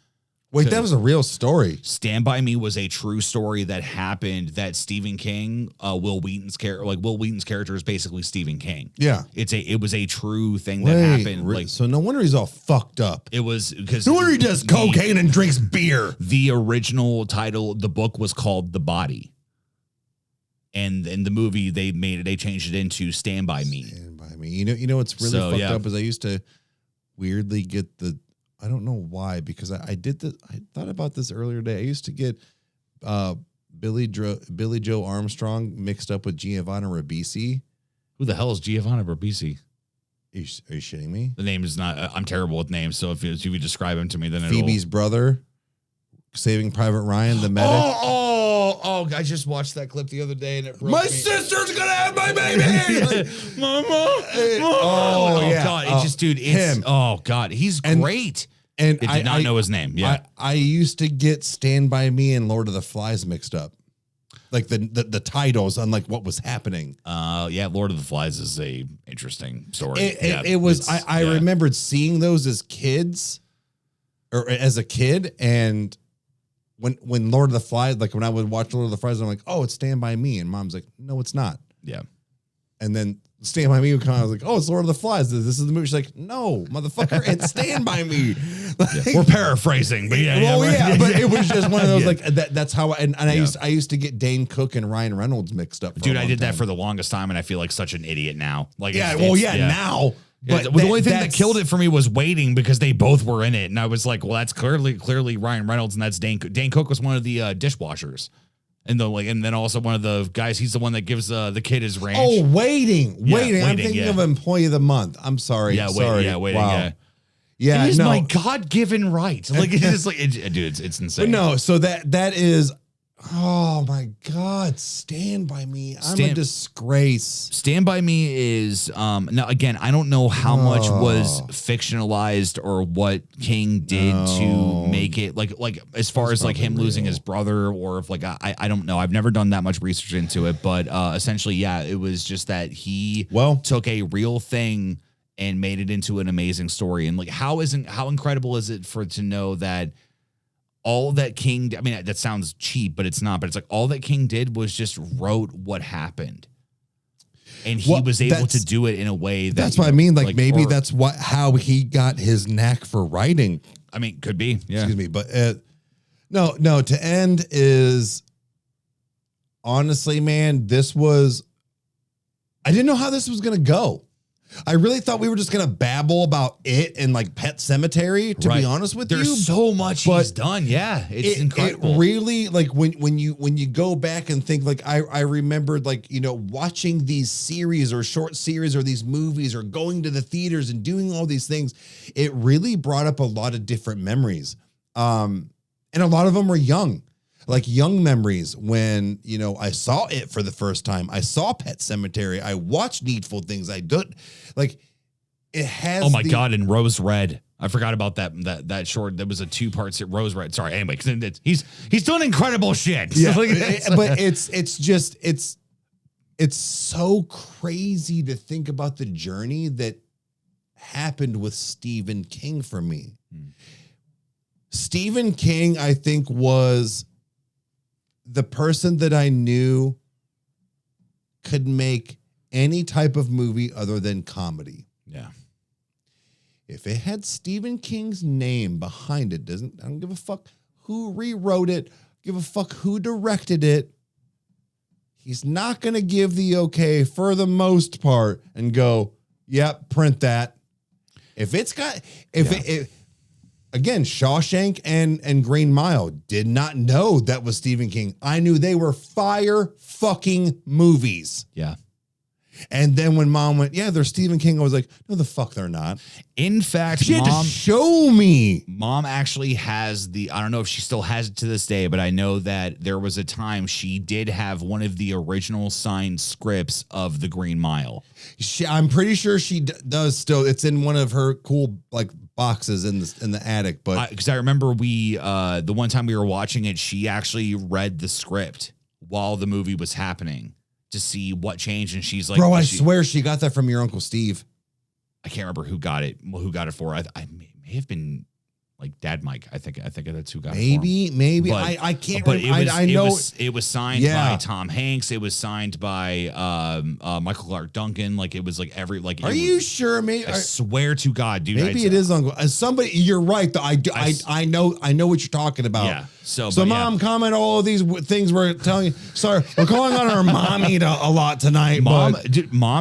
Wait, that was a real story.
Stand By Me was a true story that happened, that Stephen King, Will Wheaton's character is basically Stephen King.
Yeah.
It was a true thing that happened. Like,
so no wonder he's all fucked up.
It was because
no wonder he does cocaine and drinks beer.
The original title, the book was called The Body. And in the movie, they changed it into Stand By Me.
Stand By Me. You know what's really fucked up is I used to weirdly get I don't know why, because I did this. I thought about this earlier today. I used to get Billy Joe Armstrong mixed up with Giovanna Ribisi.
Who the hell is Giovanna Ribisi?
Are you shitting me?
The name is not. I'm terrible with names. So if you would describe him to me, then
Phoebe's brother, Saving Private Ryan, the medic.
Oh! I just watched that clip the other day, and it broke
my
me.
Sister's gonna have my baby.
Like, Mama. Oh yeah. God! It's just, dude. It's him. Oh God, he's great.
And
I did not know his name. Yeah,
I used to get Stand By Me and Lord of the Flies mixed up, like the titles on like what was happening.
Yeah, Lord of the Flies is a interesting story.
It was. I remembered seeing those as kids, or as a kid, and when Lord of the Flies, like when I would watch Lord of the Flies, I'm like, oh, it's Stand By Me, and Mom's like, no, it's not.
Yeah,
and then Stand By Me kind of was like, oh, it's Lord of the Flies. This is the movie. She's like, no, motherfucker, it's Stand By Me. Like,
We're paraphrasing, but
but it was just one of those like that's how. I
Yeah.
used to get Dane Cook and Ryan Reynolds mixed up. For
Dude,
a
I
long
did that
time.
for the longest time, and I feel like such an idiot now. Like,
Yeah,
it's-
now.
But
But
the only thing that
that's-
killed it for me was Waiting, because they both were in it, and I was like, well, that's clearly Ryan Reynolds, and that's Dane. Dane Cook was one of the dishwashers, and then also one of the guys. He's the one that gives the kid his ranch.
Oh, Waiting. I'm
Waiting,
thinking
yeah.
of Employee of the Month. I'm sorry.
yeah,
sorry.
Waiting.
Wow.
Yeah,
Yeah,
it is
no.
my God-given right. Like, it's just like, dude, it's insane.
But no, so that is, oh my God, Stand By Me. I'm a disgrace.
Stand By Me is now again, I don't know how much was
Oh.
fictionalized or what King did to make it like as far as like him losing his brother, or if like I don't know. I've never done that much research into it, but essentially, yeah, it was just that he took a real thing and made it into an amazing story. And like how incredible is it to know that all that King, I mean, that sounds cheap, but it's not, but it's like all that King did was just wrote what happened. And he was able to do it in a way that
that's what I mean. Like maybe that's how he got his knack for writing.
I mean, could be. Yeah.
Excuse me. But no, to end is honestly, man, I didn't know how this was going to go. I really thought we were just going to babble about it and like Pet Sematary, to be honest with you.
There's so much he's done. Yeah. It's incredible.
It really, like when you go back and think, like I remembered, like, you know, watching these series or short series or these movies or going to the theaters and doing all these things. It really brought up a lot of different memories. And a lot of them were young. Like young memories when, you know, I saw it for the first time. I saw Pet Sematary. I watched Needful Things. I did, like, it has.
Oh my God! And Rose Red. I forgot about that short. That was a 2-part Rose Red. Sorry. Anyway, because he's doing incredible shit.
Yeah, but it's so crazy to think about the journey that happened with Stephen King for me. Stephen King, I think, was the person that I knew could make any type of movie other than comedy.
Yeah.
If it had Stephen King's name behind it, I don't give a fuck who rewrote it, give a fuck who directed it. He's not going to give the okay for the most part and go, yep, print that. If it's got, again, Shawshank and Green Mile, did not know that was Stephen King. I knew they were fire fucking movies.
Yeah.
And then when Mom went, yeah, they're Stephen King, I was like, no, the fuck they're not.
In fact,
She had to show me.
Mom actually has I don't know if she still has it to this day, but I know that there was a time she did have one of the original signed scripts of The Green Mile.
I'm pretty sure she does still. It's in one of her cool like boxes in the attic. But
because I remember the one time we were watching it, she actually read the script while the movie was happening to see what changed, and she's like,
bro, I swear she got that from your Uncle Steve.
I can't remember who got it for. I may have been like Dad Mike. I think that's who got it for him.
Maybe.
But,
I can't
but
remember. I know
it was signed by Tom Hanks. It was signed by Michael Clark Duncan. Like it was like
Are you sure? Maybe
I swear to God, dude.
Maybe it is Uncle. Somebody, you're right. Though I know what you're talking about.
Yeah. So
Mom, comment all of these things we're telling you. Sorry, we're calling on our mommy a lot tonight.
Mom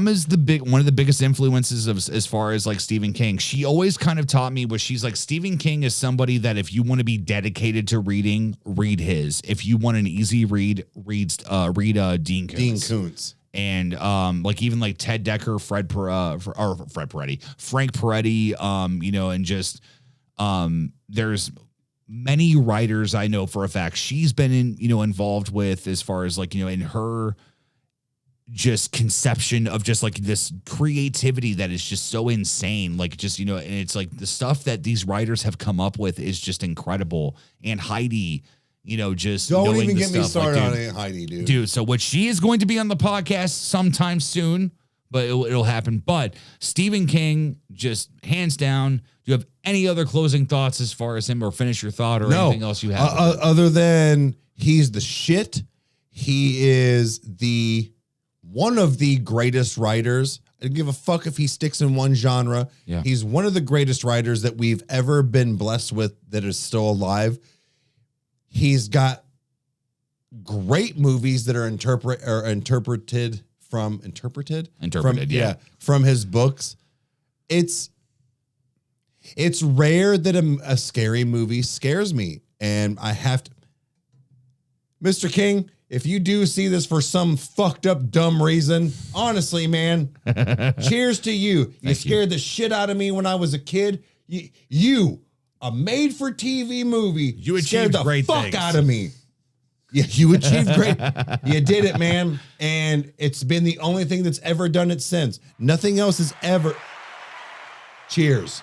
is one of the biggest influences as far as like Stephen King. She always kind of taught me what she's like. Stephen King is somebody that if you want to be dedicated to reading, read his. If you want an easy read, read Dean Koontz.
Dean Koontz.
And like even like Ted Decker, Frank Peretti, you know, and just there's many writers I know for a fact she's been involved with as far as like, you know, in her just conception of just like this creativity that is just so insane. Like just, you know, and it's like the stuff that these writers have come up with is just incredible. And Heidi, you know, just
don't
knowing
even
the
get me
stuff,
started
like,
on it, Heidi, dude.
Dude, so what she is going to be on the podcast sometime soon, but it'll happen. But Stephen King, just hands down. Do you have any other closing thoughts as far as him, or finish your thought, or anything else you have?
Other than he's the shit. He is the one of the greatest writers. I don't give a fuck if he sticks in one genre.
Yeah.
He's one of the greatest writers that we've ever been blessed with that is still alive. He's got great movies that are interpreted from his books. It's rare that a scary movie scares me, and I have to. Mr. King, if you do see this for some fucked up dumb reason, honestly, man, cheers to you. You scared the shit out of me when I was a kid. You a made for TV movie,
you
scared the
great
fuck
things.
out of me. Yeah, you achieved great. You did it, man. And it's been the only thing that's ever done it since. Nothing else has ever. Cheers.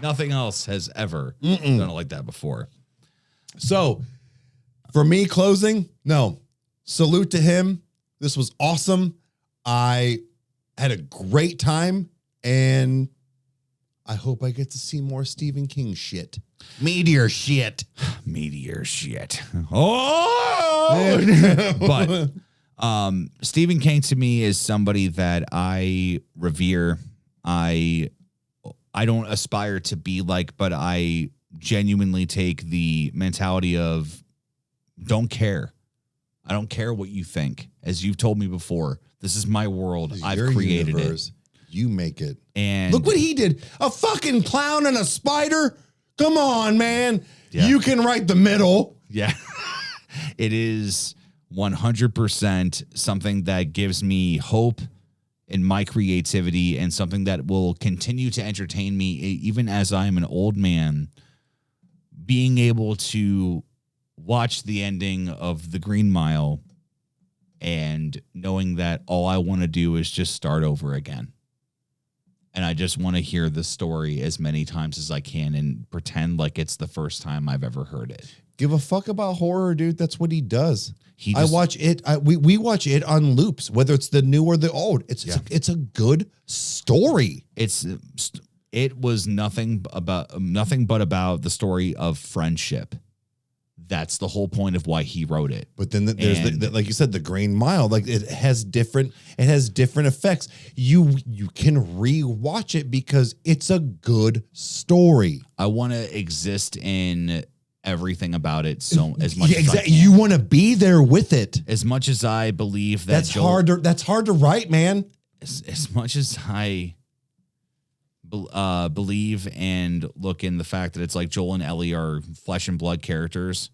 Nothing else has ever done it like that before.
So, for me, closing, no. Salute to him. This was awesome. I had a great time, and I hope I get to see more Stephen King shit. Meteor shit.
Meteor shit. Oh! But Stephen King to me is somebody that I revere. I don't aspire to be like, but I genuinely take the mentality of don't care. I don't care what you think. As you've told me before, this is my world. I've created it.
You make it.
And
look what he did. A fucking clown and a spider. Come on, man.
Yeah.
You can write the middle.
Yeah. It is 100% something that gives me hope in my creativity and something that will continue to entertain me even as I'm an old man. Being able to watch the ending of The Green Mile and knowing that all I want to do is just start over again. And I just want to hear the story as many times as I can and pretend like it's the first time I've ever heard it.
Give a fuck about horror, dude. That's what he does.
I
watch it. We watch it on loops, whether it's the new or the old. It's a good story.
It was nothing but about the story of friendship. That's the whole point of why he wrote it.
But then there's like you said, the Green Mile. Like it has different effects. You can rewatch it because it's a good story.
I want to exist in everything about it as much as I can.
You want to be there with it.
As much as I believe that
that's hard to write, man.
As much as I believe and look in the fact that it's like Joel and Ellie are flesh and blood characters.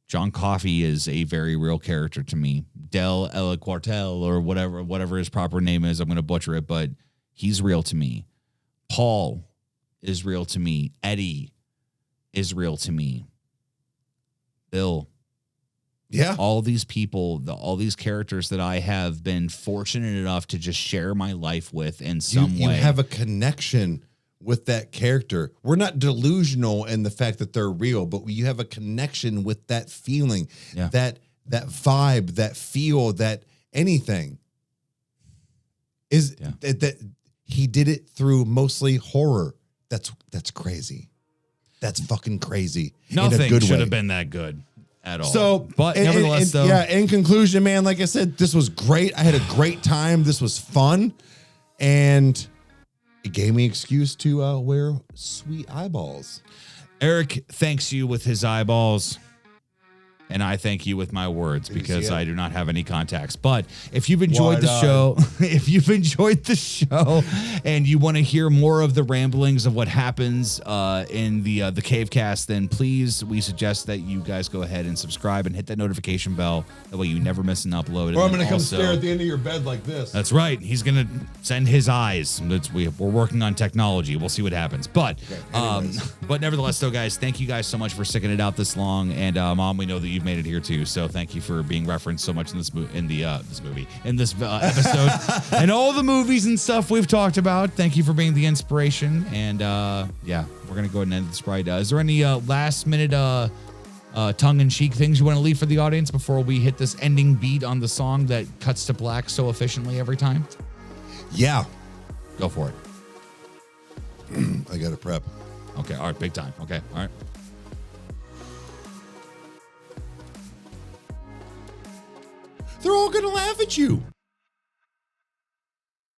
John Coffey is a very real character to me. Del El Quartel or whatever his proper name is. I'm going to butcher it, but he's real to me. Paul is real to me. Eddie is real to me. Bill.
Yeah.
All these people, all these characters that I have been fortunate enough to just share my life with in some way.
You have a connection with that character. We're not delusional in the fact that they're real, but you have a connection with that feeling, that vibe, that feel, that anything is that he did it through mostly horror. That's crazy. That's fucking crazy.
Nothing should have been that good at all.
So,
but nevertheless, though,
in conclusion, man, like I said, this was great. I had a great time. This was fun, and it gave me an excuse to wear sweet eyeballs.
Eric thanks you with his eyeballs, and I thank you with my words because I do not have any contacts. But if you've enjoyed the show, and you want to hear more of the ramblings of what happens in the Cave Cast, then please, we suggest that you guys go ahead and subscribe and hit that notification bell. That way you never miss an upload.
Or I'm going to come stare at the end of your bed like this.
That's right. He's going to send his eyes. We're working on technology. We'll see what happens. But but nevertheless, though, guys, thank you guys so much for sticking it out this long. And Mom, we know that you've made it here too. So thank you for being referenced so much in this episode, and all the movies and stuff we've talked about. Thank you for being the inspiration. And we're gonna go ahead and end this right. Is there any last minute tongue-in-cheek things you want to leave for the audience before we hit this ending beat on the song that cuts to black so efficiently every time?
Yeah,
go for it.
I gotta prep.
Okay, all right, big time. Okay, all right.
they're all going to laugh at you.